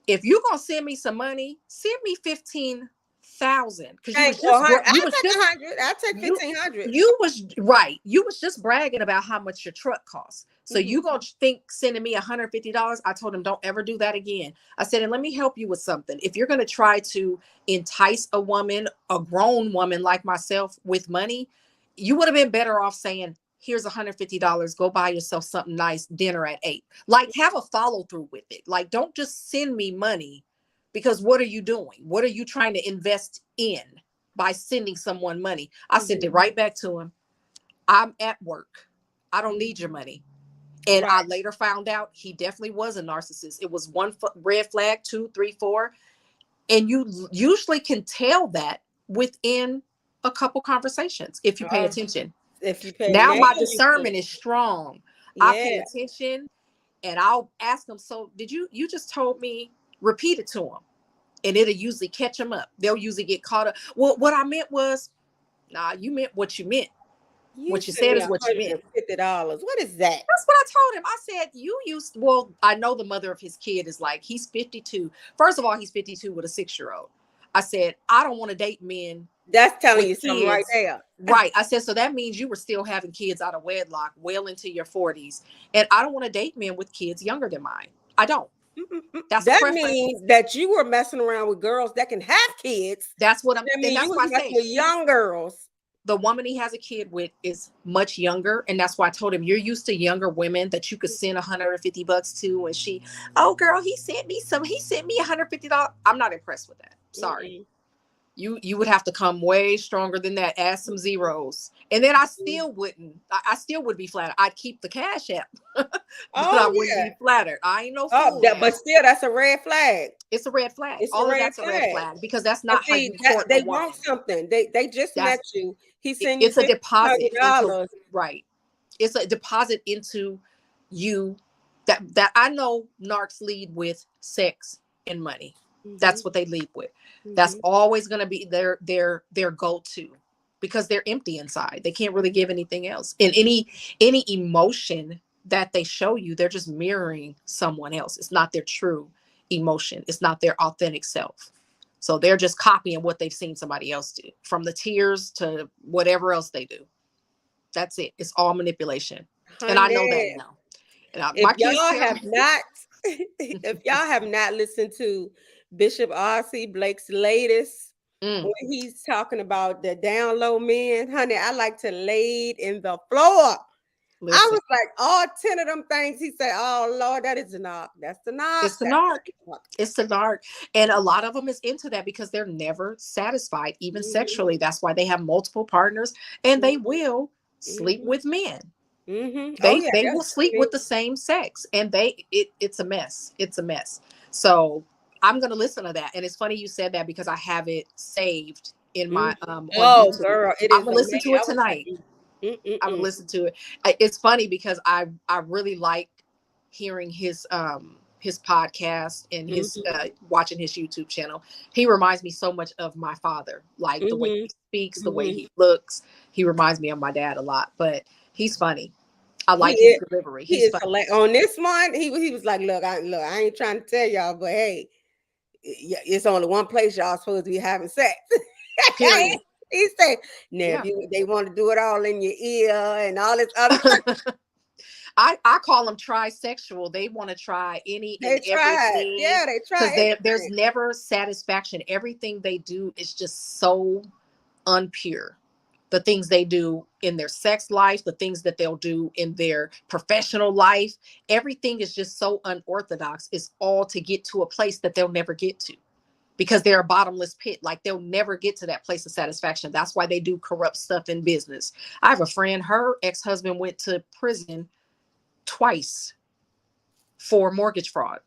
If you're gonna send me some money, send me 15,000, because Hey, well, you I'll was take just 100. I'll take you 1,500. you was right. You was just bragging about how much your truck costs. So Hmm. you gonna think sending me $150? I told him, don't ever do that again. I said, and let me help you with something. If you're gonna try to entice a woman, a grown woman like myself, with money, you would have been better off saying, here's $150. Go buy yourself something nice, dinner at 8. Like, have a follow through with it. Like, don't just send me money, because what are you doing? What are you trying to invest in by sending someone money? I sent it Hmm. right back to him. I'm at work. I don't need your money. And Right. I later found out he definitely was a narcissist. It was one red flag, two, three, four. And you usually can tell that within a couple conversations if you pay Uh, attention. if you pay Now now, my you can. discernment is strong. I pay Yeah. attention, and I'll ask them, so did you just told me, repeat it to them. And it'll usually catch them up. They'll usually get caught up. Well, what I meant was, nah, you meant what you meant. You What you sent said me is what you meant. $150. What is that? That's what I told him. I said, you used, well, I know the mother of his kid is like, he's 52. First of all, he's 52 with a 6-year-old. I said, I don't want to date men That's telling with you something right kids. there. Right. I said, so that means you were still having kids out of wedlock well into your 40s. And I don't want to date men with kids younger than mine. I don't. Mm-mm-mm. That's a That preference. means that you were messing around with girls that can have kids. That And means you that's was why I messing say with young girls. the woman he has a kid with is much younger. And that's why I told him, you're used to younger women that you could send $150 to. And she, oh girl, he sent me $150. I'm not impressed with that. Sorry. Mm-mm. You would have to come way stronger than that. Add some zeros, and then I still wouldn't. I still would be flattered. I'd keep the cash app, but I Oh wouldn't yeah. be flattered. I ain't no Oh, fool but now. still, that's a red flag. It's a red flag. It's a All of red that's a red flag. flag, because that's And not how see you that court a they want woman. something. They just met That's you. He send you it's a $1,500. deposit into, right. It's a deposit into you, that I know narcs lead with sex and money. Mm-hmm. That's what they lead with. That's Mm-hmm. always going to be their go-to. because they're empty inside. They can't really give anything else. And any emotion that they show you, they're just mirroring someone else. It's not their true emotion. It's not their authentic self. So they're just copying what they've seen somebody else do, from the tears to whatever else they do. That's it. It's all manipulation. And I know that Honey, now. And if my kids y'all tell have me. not, if y'all have not listened to Bishop R.C. Blake's latest, Mm, when he's talking about the down low men, honey, I like to lay it in the floor. I listen, was like, all 10 of them things. He said, oh Lord, that is the knock. That's the knock. it's the That's narc. the knock. It's the narc. And a lot of them is into that because they're never satisfied, even Mhm, sexually. That's why they have multiple partners and they mhm, will sleep mhm, with men. mhm. Oh They yeah, they will that's sleep with the same sex, and it's a mess. It's a mess. So I'm gonna listen to that. And it's funny you said that because I have it saved in mhm. my on Oh YouTube. girl, it I'm is gonna listen amazing. to it I was like, tonight. I'm gonna mm. listen to it. It's funny because I really like hearing his podcast and his Mhm, watching his YouTube channel. He reminds me so much of my father, like the way mhm, he speaks, the way mhm. he looks. He reminds me of my dad a lot, but he's funny. I He like his is delivery. he He's is funny. on this one. He was like, look, I ain't trying to tell y'all, but hey, it's only one place y'all supposed to be having sex. Period. He said, now if Yeah. they want to do it all in your ear and all this other stuff, I call them trisexual. They want to try any and they tried. everything Yeah, they because tried there's everything. never satisfaction. Everything they do is just so unpure. The things they do in their sex life, the things that they'll do in their professional life, everything is just so unorthodox. It's all to get to a place that they'll never get to because they're a bottomless pit. Like they'll never get to that place of satisfaction. That's why they do corrupt stuff in business. I have a friend, her ex-husband went to prison twice for mortgage fraud,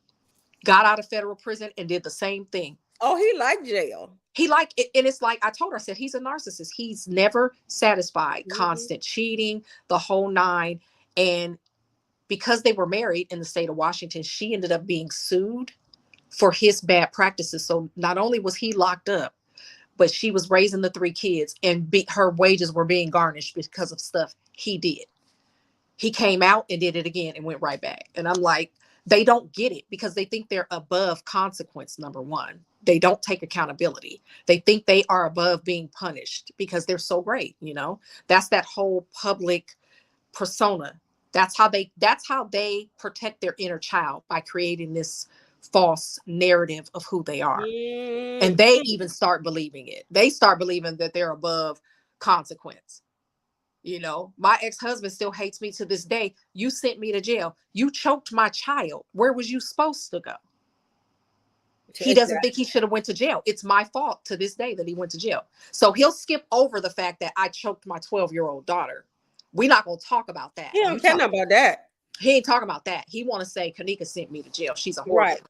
got out of federal prison and did the same thing. Oh, he liked jail. He like it, and it's like I told her, I said he's a narcissist. He's never satisfied, Mhm. constant cheating, the whole nine. And because they were married in the state of Washington, she ended up being sued for his bad practices. So not only was he locked up, but she was raising the three kids, and her wages were being garnished because of stuff he did. He came out and did it again and went right back. And I'm like, they don't get it because they think they're above consequence. Number one, they don't take accountability. They think they are above being punished because they're so great. That's that whole public persona. That's how they protect their inner child, by creating this false narrative of who they are. And they Mhm. even start believing it. They start believing that they're above consequence. My ex-husband still hates me to this day. You sent me to jail. You choked my child. Where was you supposed to go? He doesn't think he should have went to jail. It's my fault to this day that he went to jail. So he'll skip over the fact that I choked my 12-year-old daughter. We're not going to talk about that. He don't care nothing about that. He ain't talking about that. He want to say Kanika sent me to jail. She's a horrible Right.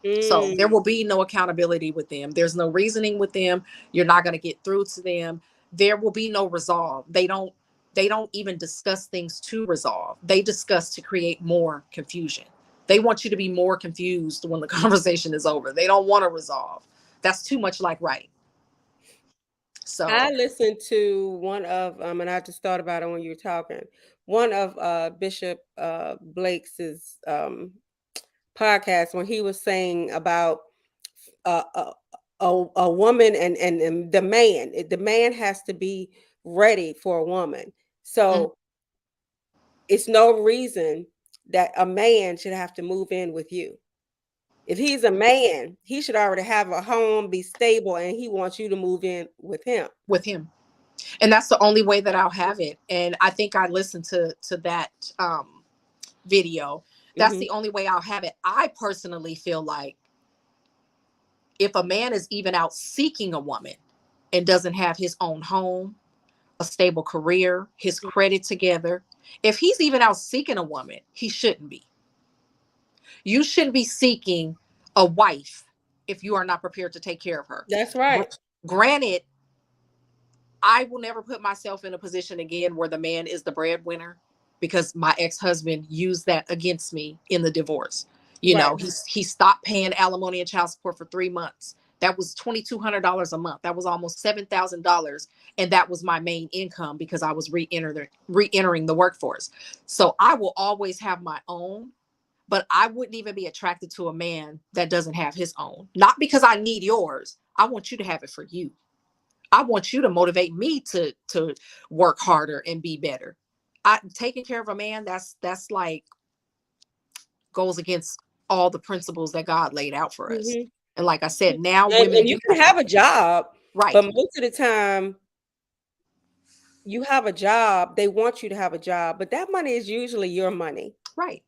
person. So there Mm. will be no accountability with them. There's no reasoning with them. You're not going to get through to them. There will be no resolve. They don't even discuss things to resolve. They discuss to create more confusion. They want you to be more confused when the conversation is over. They don't want to resolve. That's too much like right. I So, listened to one of and I just thought about it when you were talking. One of Bishop Blake's podcast when he was saying about uh, a, a woman and the man. The man has to be ready for a woman. mm, So it's no reason that a man should have to move in with you. If he's a man, he should already have a home, be stable, and he wants you to move in with him. with him. And that's the only way that I'll have it. And I think I listened to that video. That's Hmm. the only way I'll have it. I personally feel like if a man is even out seeking a woman and doesn't have his own home, a stable career, his credit together, if he's even out seeking a woman, he shouldn't be. You shouldn't be seeking a wife if you are not prepared to take care of her. That's right. Granted, I will never put myself in a position again where the man is the breadwinner, because my ex-husband used that against me in the divorce. Right. He stopped paying alimony and child support for 3 months That was $2,200 a month. That was almost $7,000. And that was my main income because I was re-entering the workforce. So I will always have my own, but I wouldn't even be attracted to a man that doesn't have his own. Not because I need yours. I want you to have it for you. I want you to motivate me to work harder and be better. I taking care of a man, that's like goes against all the principles that God laid out for us. Mhm. And like I said, now women And do you can have a job, right, but most of the time you have a job, they want you to have a job, but that money is usually your money, right,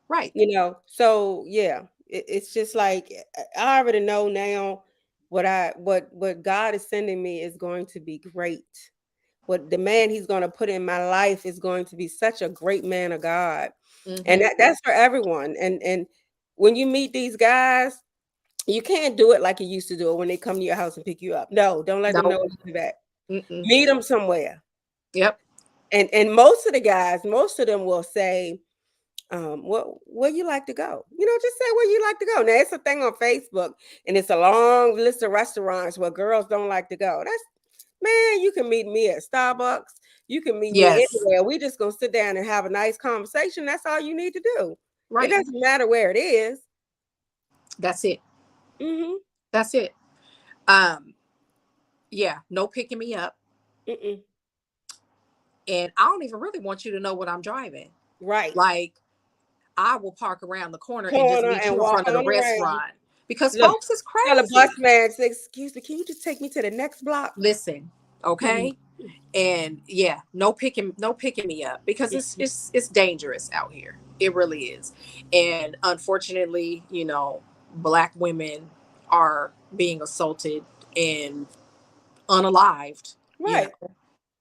right. you know? So, yeah, it's just like I already know now what God is sending me is going to be great. What the man he's going to put in my life is going to be such a great man of God. And Hmm. that's for everyone. And when you meet these guys, you can't do it like you used to do it when they come to your house and pick you up. No, don't let them know Nope. when you do that. Mm-mm. Meet them somewhere. Yep. And most of the guys, most of them will say, where you like to go? You know, just say where you like to go. Now it's a thing on Facebook, and it's a long list of restaurants where girls don't like to go. That's man, you can meet me at Starbucks. You can meet me Yes. anywhere. We just gonna sit down and have a nice conversation. That's all you need to do. It Right. doesn't matter where it is. That's it. Mm-hmm. That's it. Um, yeah, no picking me up. Mm-mm. And I don't even really want you to know what I'm driving. Right. Like, I will park around the corner and just Corner meet and you in walk front of the on around. restaurant because Look, folks is tell the bus crazy. man, say, excuse me, can you just take me to the next block? Listen, okay? And yeah, no picking me up because it's dangerous out here. It really is. And unfortunately, black women are being assaulted and unalived, Right.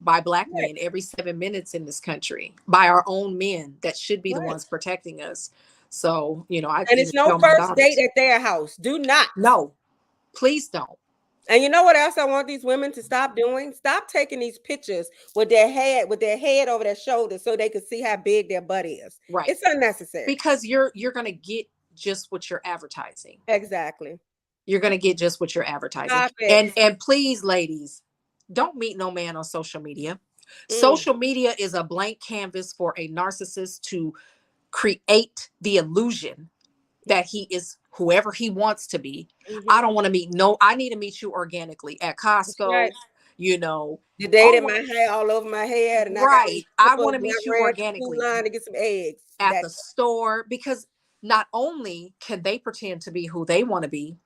by black Right. men every 7 minutes in this country, by our own men that should be the Right. ones protecting us. So, I And it's even no tell my first date daughters, at their house. Do not. no, please don't. And you know what else I want these women to stop doing? Stop taking these pictures with their head over their shoulders so they can see how big their butt is. Right. It's unnecessary. Because you're going to get just what you're advertising. Exactly. You're going to get just what you're advertising. Stop it. And please, ladies, don't meet no man on social media. Mm, Social media is a blank canvas for a narcissist to create the illusion that he is whoever he wants to be. I mhm. don't want to meet no, I need to meet you organically at That's right. Costco, you know. The day that Oh, my hair all over my head and I got on right. I slippers want to and I meet you ran to Food organically Line to get some eggs. at That the store because not only can they pretend to be who they want to be,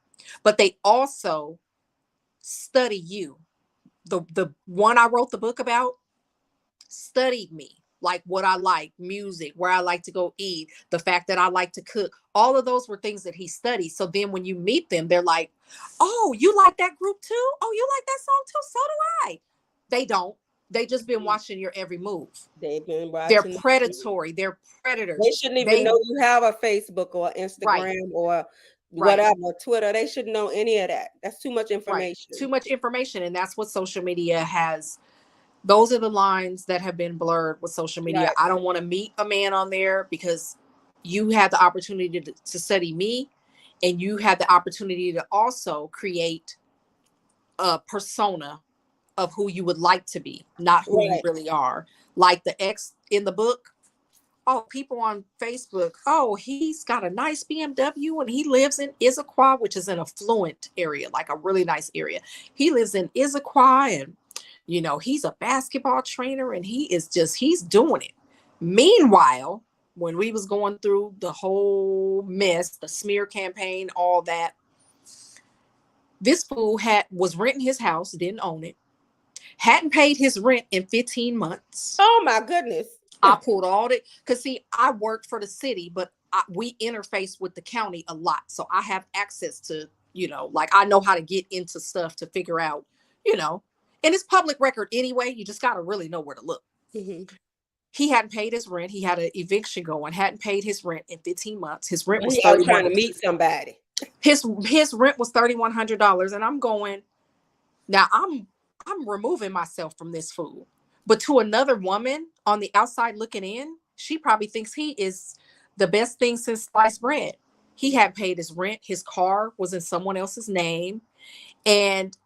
but they also study you. The one I wrote the book about studied me, like what I like, music, where I like to go eat, the fact that I like to cook. All of those were things that he studied. So then when you meet them, they're like, "Oh, you like that group too? Oh, you like that song too? So do I." They don't. They just been watching your every move. they've been They're watching. predatory. They're They predators. shouldn't even They know you have a Facebook or right, Instagram or right, whatever, Twitter. They shouldn't know any of that. That's too much right. Too information. much information, and that's what social media has. Those are the lines that have been blurred with social media. Right. I don't want to meet a man on there because you had the opportunity to study me, and you had the opportunity to also create a persona of who you would like to be, not who you Right. really are. Like the ex in the book. Oh, people on Facebook. Oh, he's got a nice BMW and he lives in Issaquah, which is an affluent area, like a really nice area. He lives in Issaquah and he's a basketball trainer and he's doing it. Meanwhile, when we was going through the whole mess, the smear campaign, all that, this fool was renting his house, didn't own it, hadn't paid his rent in 15 months. Oh my goodness. I pulled all that because see, I worked for the city, but we interface with the county a lot, so I have access to like I know how to get into stuff to figure out, you know, and it's public record anyway. You just got to really know where to look. Mhm. He hadn't paid his rent. He had an eviction going. Hadn't paid his rent in 15 months. His rent Well, was he out 31. trying to meet somebody. His rent was $3,100, and I'm going now. I'm removing myself from this fool. But to another woman on the outside looking in, she probably thinks he is the best thing since sliced bread. He hadn't paid his rent. His car was in someone else's name. And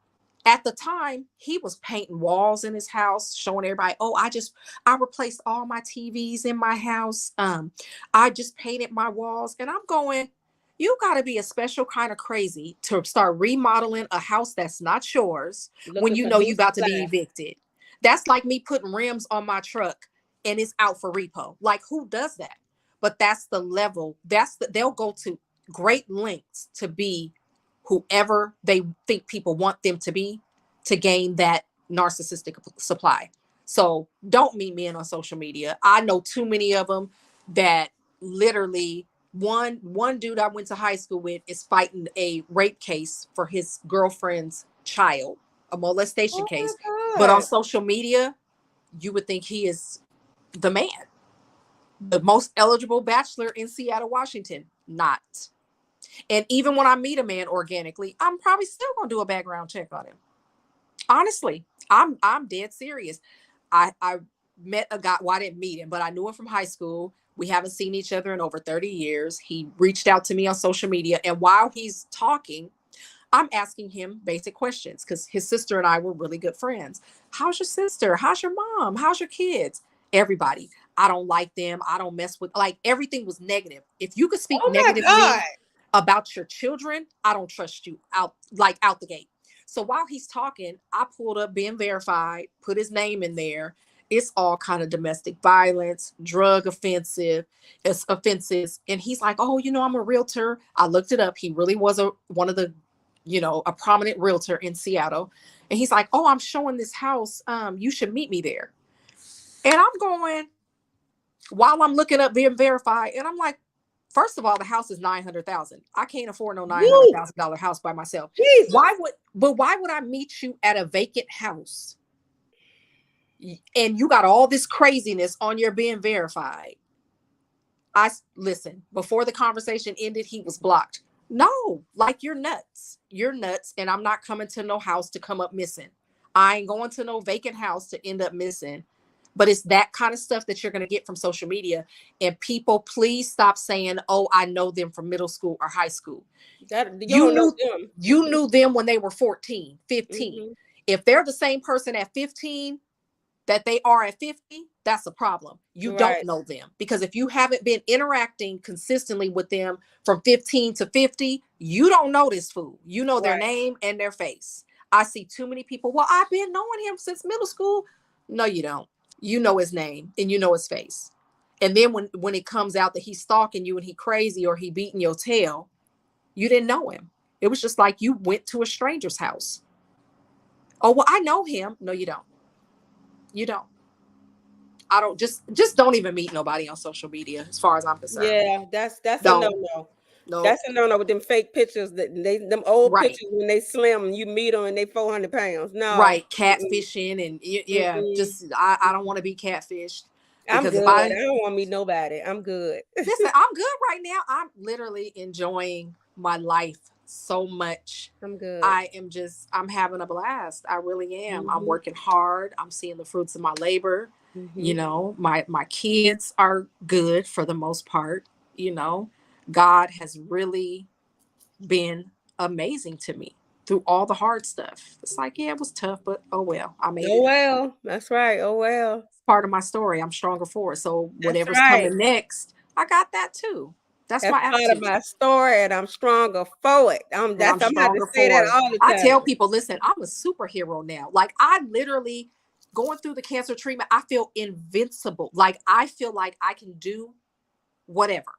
at the time, he was painting walls in his house, showing everybody, oh, I replaced all my TVs in my house. I just painted my walls. And I'm going, you got to be a special kind of crazy to start remodeling a house that's not yours when Looking you for know new you about to be supply. evicted. That's like me putting rims on my truck and it's out for repo. Like, who does that? But that's the level. They'll go to great lengths to be whoever they think people want them to be to gain that narcissistic supply. So don't meet me in on social media. I know too many of them that literally one dude I went to high school with is fighting a rape case for his girlfriend's child, a molestation Oh my case. But on God. social media, you would think he is the man, the most eligible bachelor in Seattle, Washington. Not. And even when I meet a man organically, I'm probably still gonna do a background check on him. Honestly, I'm dead serious. I met a guy. Well, I didn't meet him, but I knew him from high school. We haven't seen each other in over 30 years. He reached out to me on social media, and while he's talking, I'm asking him basic questions because his sister and I were really good friends. How's your sister? How's your mom? How's your kids? Everybody. I don't like them. I don't mess with, like, everything was negative. If you could speak Oh my God. negatively about your children, I don't trust you out the gate. So while he's talking, I pulled up being verified, put his name in there. It's all kind of domestic violence, drug offenses. And he's like, oh, I'm a realtor. I looked it up. He really was one of the, a prominent realtor in Seattle. And he's like, oh, I'm showing this house. You should meet me there. And I'm going, while I'm looking up being verified, and I'm like, first of all, the house is 900,000. I can't afford no Woo. $900,000 house by myself. Jesus. Why would I meet you at a vacant house and you got all this craziness on your being verified? I listen, before the conversation ended, he was blocked. No, like, you're nuts. You're nuts. And I'm not coming to no house to come up missing. I ain't going to no vacant house to end up missing. But it's that kind of stuff that you're going to get from social media. And people, please stop saying, oh, I know them from middle school or high school. That you You don't know knew them. you knew them when they were 14, 15. Hmm. If they're the same person at 15 that they are at 50, that's a problem. You don't Right. know them, because if you haven't been interacting consistently with them from 15 to 50, you don't know this fool. You know their Right. name and their face. I see too many people, well, I've been knowing him since middle school. No, you don't. You know his name and you know his face. And then when it comes out that he's stalking you and he crazy or he beating your tail, you didn't know him. It was just like you went to a stranger's house. Oh, well, I know him. No, you don't. You don't. I don't, just don't even meet nobody on social media as far as I'm concerned. Yeah, that's a Don't. no-no. No. That's a no-no with them fake pictures that them old Right. pictures when they slim and you meet them and they 400 pounds. No. Right. Mm-mm, Catfishing and yeah, mm-mm, just I don't want to mm-mm. be catfished I'm because if good. I I don't want to meet nobody. I'm good. listen, I'm good right now. I'm literally enjoying my life so much. I'm good. I'm having a blast. I really am. I'm Mhm. working hard. I'm seeing the fruits of my labor. Mhm. My kids are good for the most part. You know, God has really been amazing to me through all the hard stuff. It's like, yeah, it was tough, but oh well, I made Oh it. well. That's right. Oh well. It's part of my story. I'm stronger for it. So That's whatever's right. coming next, I got that too. That's That's my part of attitude. my story, and I'm stronger for it. And I'm I'm having to stronger say that for it. all the I tell time. people, listen, I'm a superhero now. Like, I literally, going through the cancer treatment, I feel invincible. Like, I feel like I can do whatever.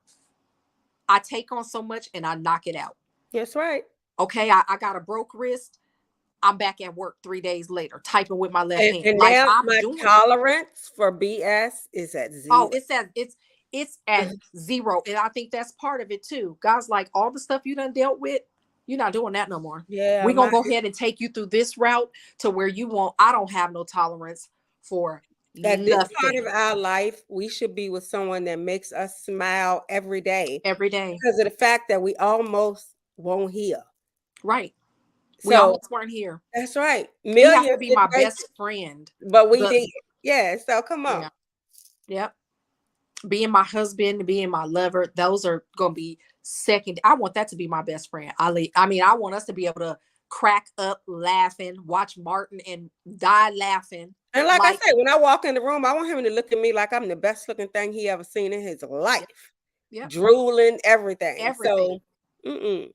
I take on so much and I knock it out. That's right. Okay, I got a broke wrist. I'm back at work 3 days later, typing with my left hand. And Like, now I'm my doing it. tolerance for BS is at Oh, 0. it's at zero. And I think that's part of it too. Guys, like, all the stuff you done dealt with, you're not doing that no more. Yeah, We're gonna go ahead and take you through this route to where you won't. I don't have no tolerance for at this part of nothing our life, we should be with someone that makes us smile every day every day. because of the fact that we almost won't heal. Right. We So almost weren't here. that's right. He has to Millions be did my break best friend. it, but we The did. Yeah. So come on. Yeah. Yep. Being my husband, being my lover, those are gonna be second. I want that to be my best friend. I mean, I want us to be able to crack up laughing, watch Martin and die laughing. And like I Like, said, when I walk in the room, I want him to look at me like I'm the best looking thing he ever seen in his yep, life. yep, Drooling, everything. everything. So, mm-mm,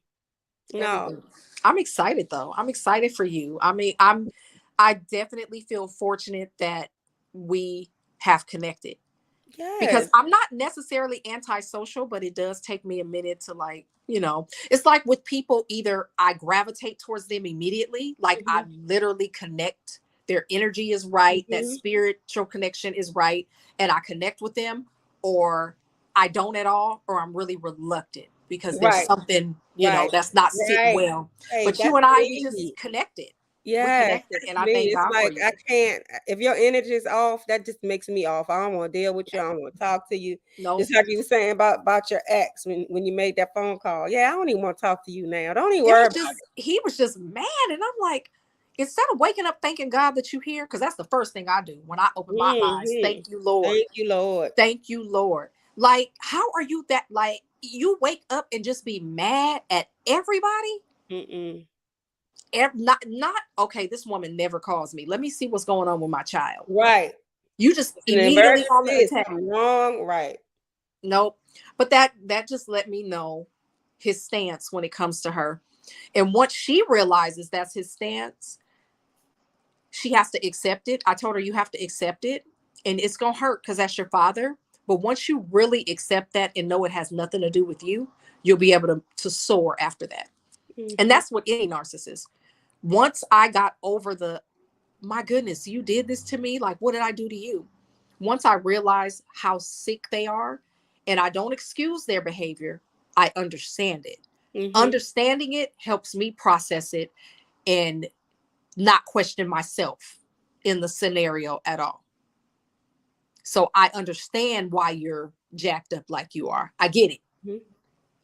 no. Everything. I'm excited though. I'm excited for you. I mean, I definitely feel fortunate that we have connected because Yes. I'm not necessarily antisocial, but it does take me a minute to like, it's like with people, either I gravitate towards them immediately, like I Mhm, literally connect, their energy is right, that mhm. spiritual connection is right, and I connect with them, or I don't at all, or I'm really reluctant because there's Right, something, right, that's not sitting right. well. Hey, But you that's and I, we just me. connected. We Yes, connected, that's and I me. thank It's God for like you. I can't if your energy is off, that just makes me off. I don't want to deal with you. Yeah. I don't want to talk to you. No. Just like you were saying about your ex when you made that phone call. Yeah, I don't even want to talk to you now. Don't even It worry was about just he was just mad, and I'm like, instead of waking up thanking God that you here, because that's the first thing I do when I open my eyes. it. Thank you, Lord. Thank you, Lord. Thank you, Lord. Like, how are you that like you wake up and just be mad at everybody? Mm-mm. Not okay. This woman never calls me. Let me see what's going on with my child. Right. You just It's an immediately emergency. on the It's attack. something wrong. Right. Nope. But that just let me know his stance when it comes to her. And once she realizes that's his stance, she has to accept it. I told her you have to accept it, and it's going to hurt because that's your father. But once you really accept that and know it has nothing to do with you, you'll be able to soar after that. And Mm-hmm. that's what any narcissist. Once I got over my goodness, you did this to me. Like, what did I do to you? Once I realized how sick they are, and I don't excuse their behavior, I understand it. Mm-hmm. Understanding it helps me process it and not question myself in the scenario at all. So I understand why you're jacked up like you are. I get it. Mm-hmm.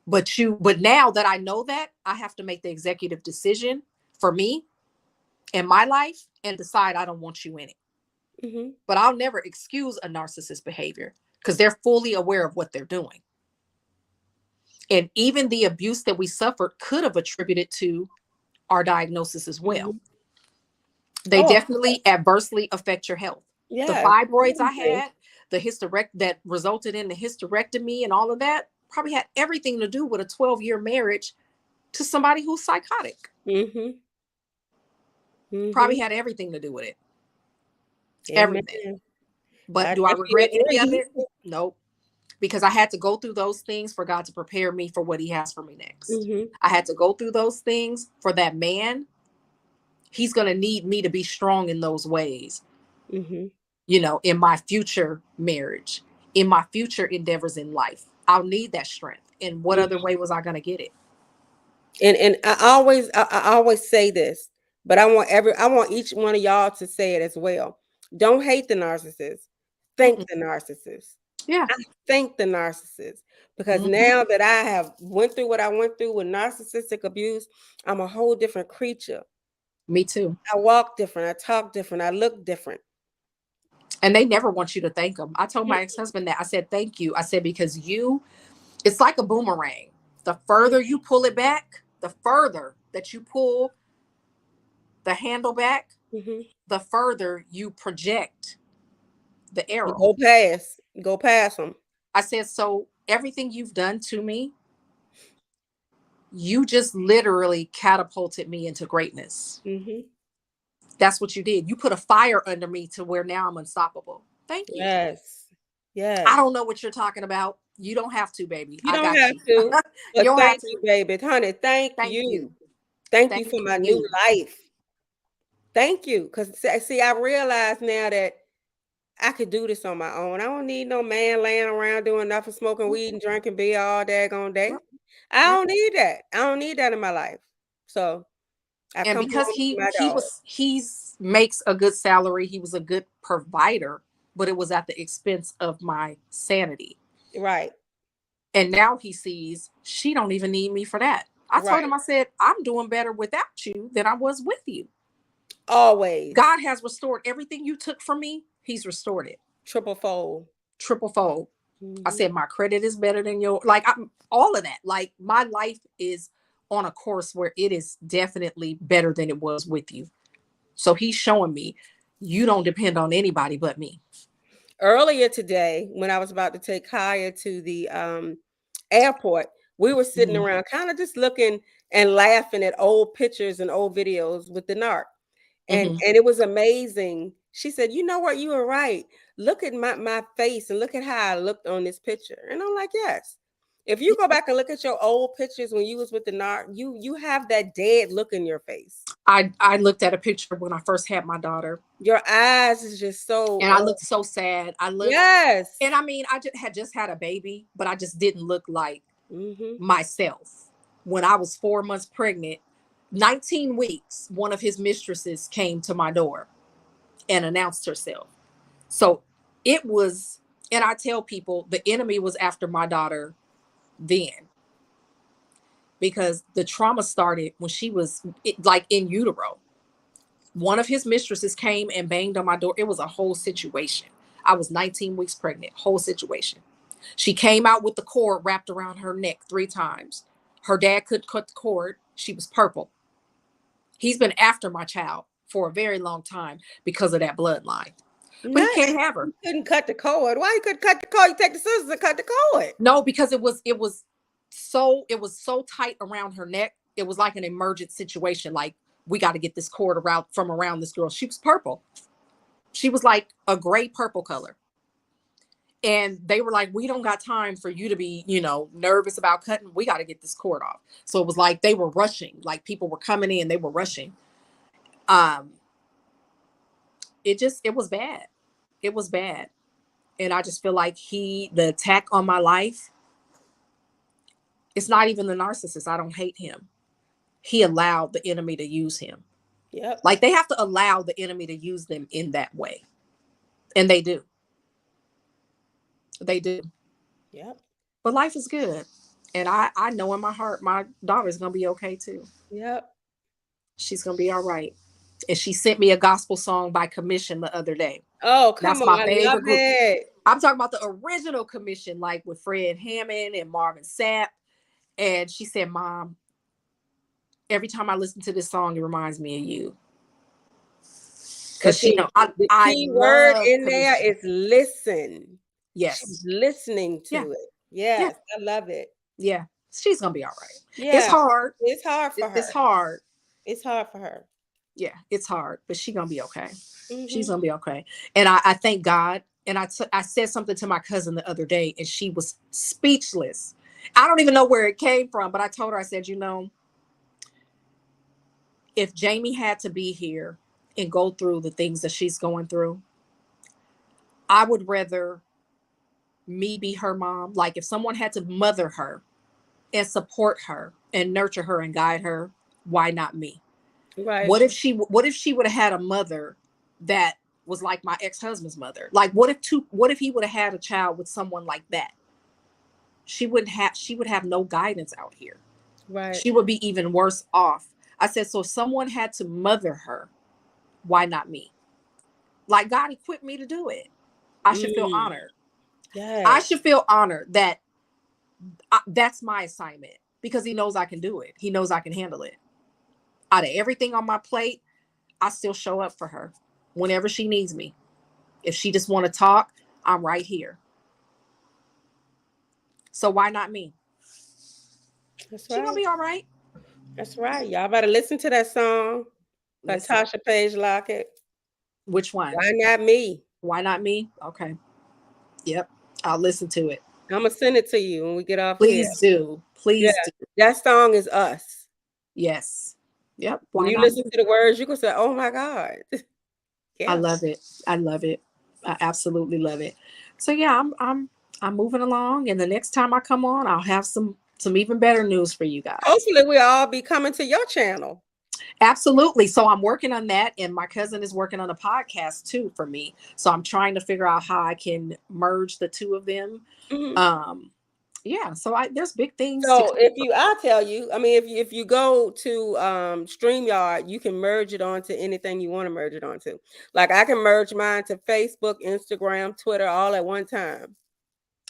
But now that I know that, I have to make the executive decision for me and my life and decide I don't want you in it. Mm-hmm. But I'll never excuse a narcissist behavior because they're fully aware of what they're doing. And even the abuse that we suffered could have attributed to our diagnosis as well. Mm-hmm. They Oh, definitely adversely affect your health. The yes. fibroids I Everything. had, the that resulted in the hysterectomy and all of that probably had everything to do with a 12-year marriage to somebody who's psychotic. Mm-hmm. Mm-hmm. Probably had everything to do with it. Everything. Amen. But I do I definitely regret any of agree. it? Nope. Because I had to go through those things for God to prepare me for what He has for me next. Mm-hmm. I had to go through those things for that man. He's going to need me to be strong in those ways, Mm-hmm. in my future marriage, in my future endeavors in life. I'll need that strength. And what other way was I going to get it? And I always say this, but I want each one of y'all to say it as well. Don't hate the narcissist. Thank Mm-mm. the narcissist. Yeah. I thank the narcissist because Hmm. now that I have went through what I went through with narcissistic abuse, I'm a whole different creature. Me too. I walk different, I talk different, I look different. And they never want you to thank them. I told my ex-husband that. I said, thank you. I said, because it's like a boomerang. The further you pull it back, the further that you pull the handle back, Mm-hmm. the further you project the You arrow. go past them. I said, so everything you've done to me, you just literally catapulted me into greatness. Mm-hmm. That's what you did. You put a fire under me to where now I'm unstoppable. Thank you. Yes, I yes. don't know what you're talking about. You don't have to, baby. You I don't got have you. to, You but don't have thank to. you, baby. Honey, thank Thank you. you. Thank you Thank for my new you. life. Thank you. Because, see, I realize now that I could do this on my own. I don't need no man laying around doing nothing, smoking weed and drinking beer all daggone day. Yep. I Yep. don't need that. I don't need that in my life. So I And come because home to my dog. he's makes a good salary, he was a good provider, but it was at the expense of my sanity. Right, And now he sees she don't even need me for that. I told him, right. I said, I'm doing better without you than I was with you. Always. God has restored everything you took from me. He's restored it Triple fold. triple fold. I Hmm. said, my credit is better than your, like, all of that. Like, my life is on a course where it is definitely better than it was with you. So he's showing me you don't depend on anybody but me. Earlier today, when I was about to take Kaya to the airport, we were sitting Mhm. around kind of just looking and laughing at old pictures and old videos with the narc. And Mhm. and it was amazing. She said, "You know what? You were right. Look at my face and look at how I looked on this picture." And I'm like, "Yes. If you go back and look at your old pictures when you was with the narc, you have that dead look in your face. I looked at a picture when I first had my daughter, Your eyes is just so and I looked so sad. I looked, and yes. I mean, I just had a baby, but I just didn't look like Hmm. myself. When I was 4 months pregnant, 19 weeks, one of his mistresses came to my door and announced herself. So it was, and I tell people the enemy was after my daughter then, because the trauma started when she was like in utero. One of his mistresses came and banged on my door. It was a whole situation. I was 19 weeks pregnant, whole situation. She came out with the cord wrapped around her neck 3 times. Her dad could cut the cord. She was purple. He's been after my child for a very long time because of that bloodline. But he Not can't have her. you couldn't cut the cord. Why you couldn't cut the cord? You take the scissors and cut the cord. No, because it was so tight around her neck. It was like an emergent situation. Like, we got to get this cord around from around this girl. She was purple. She was like a gray purple color. And they were like, we don't got time for you to be, nervous about cutting. We got to get this cord off. So it was like they were rushing. Like, people were coming in, they were rushing. Um, it was bad. It was bad. And I just feel like the attack on my life, it's not even the narcissist. I don't hate him. He allowed the enemy to use him. Yep. Like, they have to allow the enemy to use them in that way. And they do. They do. Yep. But life is good. And I know in my heart my daughter's gonna be okay too. Yep. She's gonna be all right. And she sent me a gospel song by Commission the other day. Oh, come That's on. my I love favorite group. it. I'm talking about the original Commission, like with Fred Hammond and Marvin Sapp. And she said, Mom, every time I listen to this song, it reminds me of you. Because But she see, know I, the I key word love in there Commission. is listen. She's Yes. listening Yeah. to it. Yeah. Yes, I love it. Yeah. She's gonna be all right. It's Yeah. hard. It's hard for It's her. hard. It's hard for her. Yeah, it's hard, but she's gonna be okay. She's Hmm. gonna be okay. And I thank God. And I said something to my cousin the other day, and she was speechless. I don't even know where it came from, but I told her, I said, if Jamie had to be here and go through the things that she's going through, I would rather me be her mom. Like, if someone had to mother her and support her and nurture her and guide her, why not me? Right. What if she would have had a mother that was like my ex-husband's mother? Like, what if he would have had a child with someone like that? She would have no guidance out here. Right. She would be even worse off. I said, so if someone had to mother her, why not me? Like, God equipped me to do it. I should feel Mm. honored. I Yes. should feel honored that that's my assignment, because he knows I can do it. He knows I can handle it. Out of everything on my plate, I still show up for her whenever she needs me. If she just want to talk, I'm right here. So why not me? That's She gonna right. be all right. That's right. Y'all better listen to that song by Listen, Tasha Page Lockett. which one? Why not me? Why not me? Okay. Yep. I'll listen to it. I'm gonna send it to you when we get off here. Please do. Yeah, Please do. that song is us. Yes. Yep. When Why you not listen me? to the words, you can say, "Oh my God." I Yeah. love it. I love it. I absolutely love it. So yeah, I'm moving along, and the next time I come on, I'll have some even better news for you guys. Hopefully, we'll all be coming to your channel. Absolutely. So I'm working on that, and my cousin is working on a podcast too for me. So I'm trying to figure out how I can merge the two of them. Mhm. Um, yeah. So there's big things to So come. if you, I'll tell you. I mean, if you go to Streamyard, you can merge it onto anything you want to merge it onto. Like I can merge mine to Facebook, Instagram, Twitter, all at one time.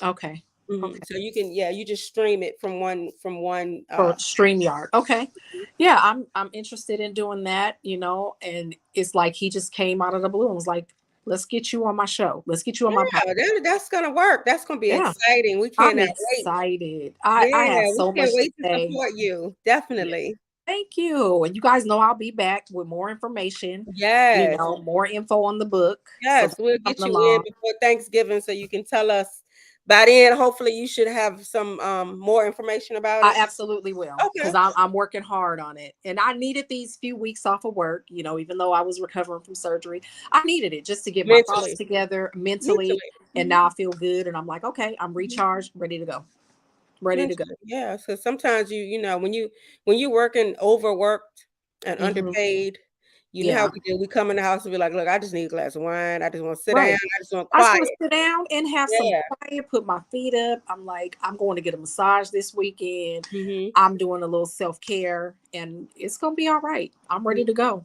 Okay. Okay. So you can, yeah, you just stream it from one. For StreamYard. Okay. Yeah, I'm interested in doing that, and it's like he just came out of the blue and was like, let's get you on my show. Let's get you on my podcast. Yeah, that's gonna work. That's gonna be Yeah. exciting. We I'm cannot wait. excited. I have Yeah, we so can't much to wait to say. support you. Yeah. Definitely. Thank you. And you guys know I'll be back with more information, Yes. more info on the book. So Yes, that's we'll get coming you in along. before Thanksgiving so you can tell us by then. Hopefully, you should have some more information about I it. absolutely will, Okay. because I'm working hard on it. And I needed these few weeks off of work, even though I was recovering from surgery. I needed it just to get my thoughts Mentally. together mentally. Mentally. And now I feel good. And I'm like, okay, I'm Mhm. recharged, ready to go. Ready to go. Mentally, yeah. So sometimes when you working overworked and Hmm. underpaid, you know how Yeah. we do. We come in the house and be like, "Look, I just need a glass of wine. I just want to sit down. Right. I just want I just quiet." want to sit down and have some Yeah. quiet, put my feet up. I'm like, I'm going to get a massage this weekend. Mhm. I'm doing a little self care, and it's gonna be all right. I'm ready to go.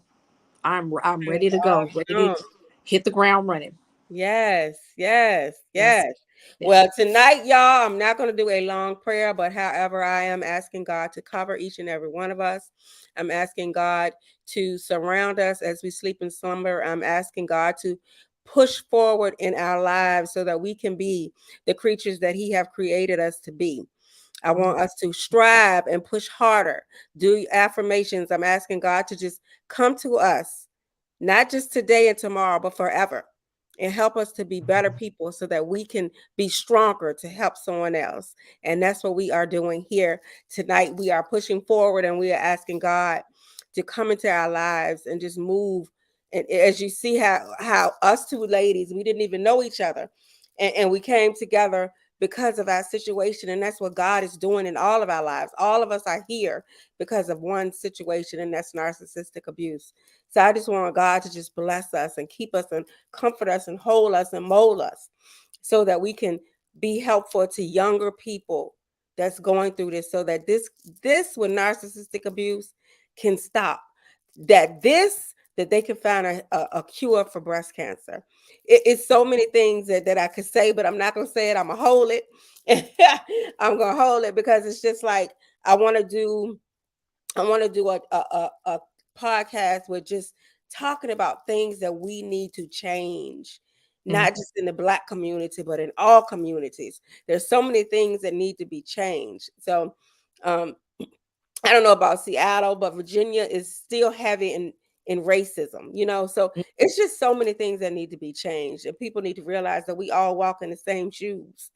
I'm ready to go. Ready to Awesome. hit the ground running. Yes, yes, Yes. yes. Yeah. Well, tonight, y'all, I'm not going to do a long prayer, but however, I am asking God to cover each and every one of us. I'm asking God to surround us as we sleep in slumber. I'm asking God to push forward in our lives so that we can be the creatures that He have created us to be. I want us to strive and push harder, do affirmations. I'm asking God to just come to us, not just today and tomorrow, but forever, and help us to be better people so that we can be stronger to help someone else. And that's what we are doing here tonight. We are pushing forward and we are asking God to come into our lives and just move. And as you see how us two ladies, we didn't even know each other. And we came together because of our situation. And that's what God is doing in all of our lives. All of us are here because of one situation, and that's narcissistic abuse. So I just want God to just bless us and keep us and comfort us and hold us and mold us so that we can be helpful to younger people that's going through this, so that this with narcissistic abuse can stop. That they can find a cure for breast cancer. It's so many things that I could say, but I'm not gonna say it. I'm gonna hold it. I'm gonna hold it because it's just like I want to do I want to do a podcast with just talking about things that we need to change, Mhm. not just in the Black community, but in all communities. There's so many things that need to be changed. So, um, I don't know about Seattle, but Virginia is still heavy in racism. So it's just so many things that need to be changed, and people need to realize that we all walk in the same shoes.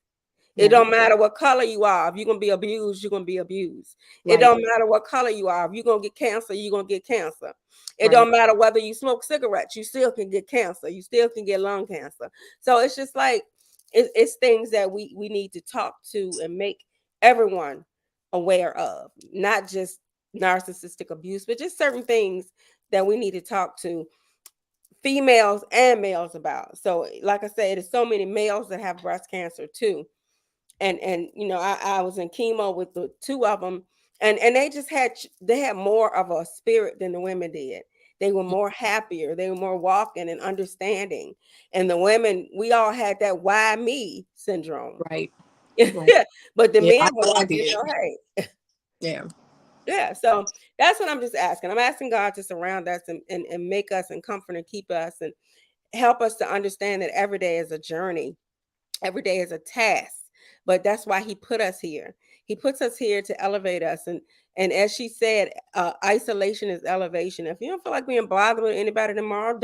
It Right. don't matter what color you are. If you're gonna be abused, you're gonna be abused. It Right. don't matter what color you are. If you're gonna get cancer, you're gonna get cancer. It Right. don't matter whether you smoke cigarettes, you still can get cancer. You still can get lung cancer. So it's just like it's things that we need to talk to and make everyone aware of, not just narcissistic abuse, but just certain things that we need to talk to females and males about. So, like I said, there's so many males that have breast cancer too, and I was in chemo with the two of them, and they had more of a spirit than the women did. They were more happier, they were more walking and understanding. And the women, we all had that why me syndrome. Right. Right. But the Yeah, I men were know I like, did. hey. Yeah. Yeah, so that's what I'm just asking. I'm asking God to surround us and make us and comfort and keep us and help us to understand that every day is a journey. Every day is a task, but that's why He put us here. He puts us here to elevate us, and as she said, isolation is elevation. If you don't feel like being bothered with anybody tomorrow,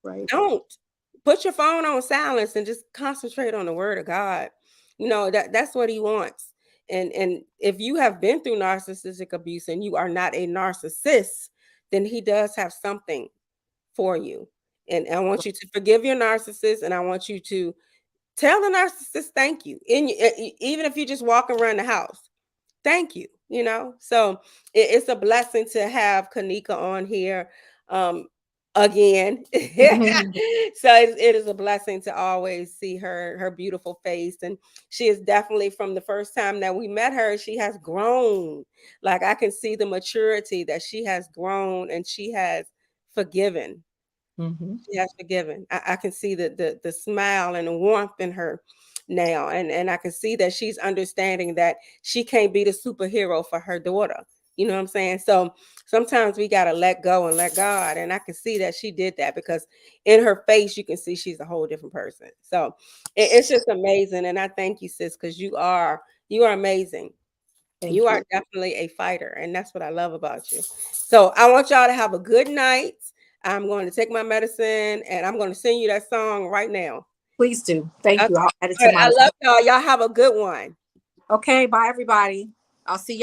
Right. don't put your phone on silence and just concentrate on the Word of God. That's what He wants. And if you have been through narcissistic abuse and you are not a narcissist, then He does have something for you. And I want you to forgive your narcissist, and I want you to tell the narcissist thank you. Even if you just walk around the house, thank you. So it's a blessing to have Kanika on here again. So it is a blessing to always see her beautiful face, and she is definitely, from the first time that we met her, she has grown. Like, I can see the maturity that she has grown, and she has forgiven. Hmm. She has forgiven. I can see the smile and the warmth in her. now, and I can see that she's understanding that she can't be the superhero for her daughter. You know what I'm saying? So sometimes we got to let go and let God, and I can see that she did that, because in her face you can see she's a whole different person. So it's just amazing, and I thank you, sis, because you are amazing. You Thank are you. definitely a fighter, and that's what I love about you. So I want y'all to have a good night. I'm going to take my medicine, and I'm going to sing you that song right now. Please do. Thank Okay. you. I'll add it All to right. my I list. love y'all. Y'all have a good one. Okay, bye everybody. I'll see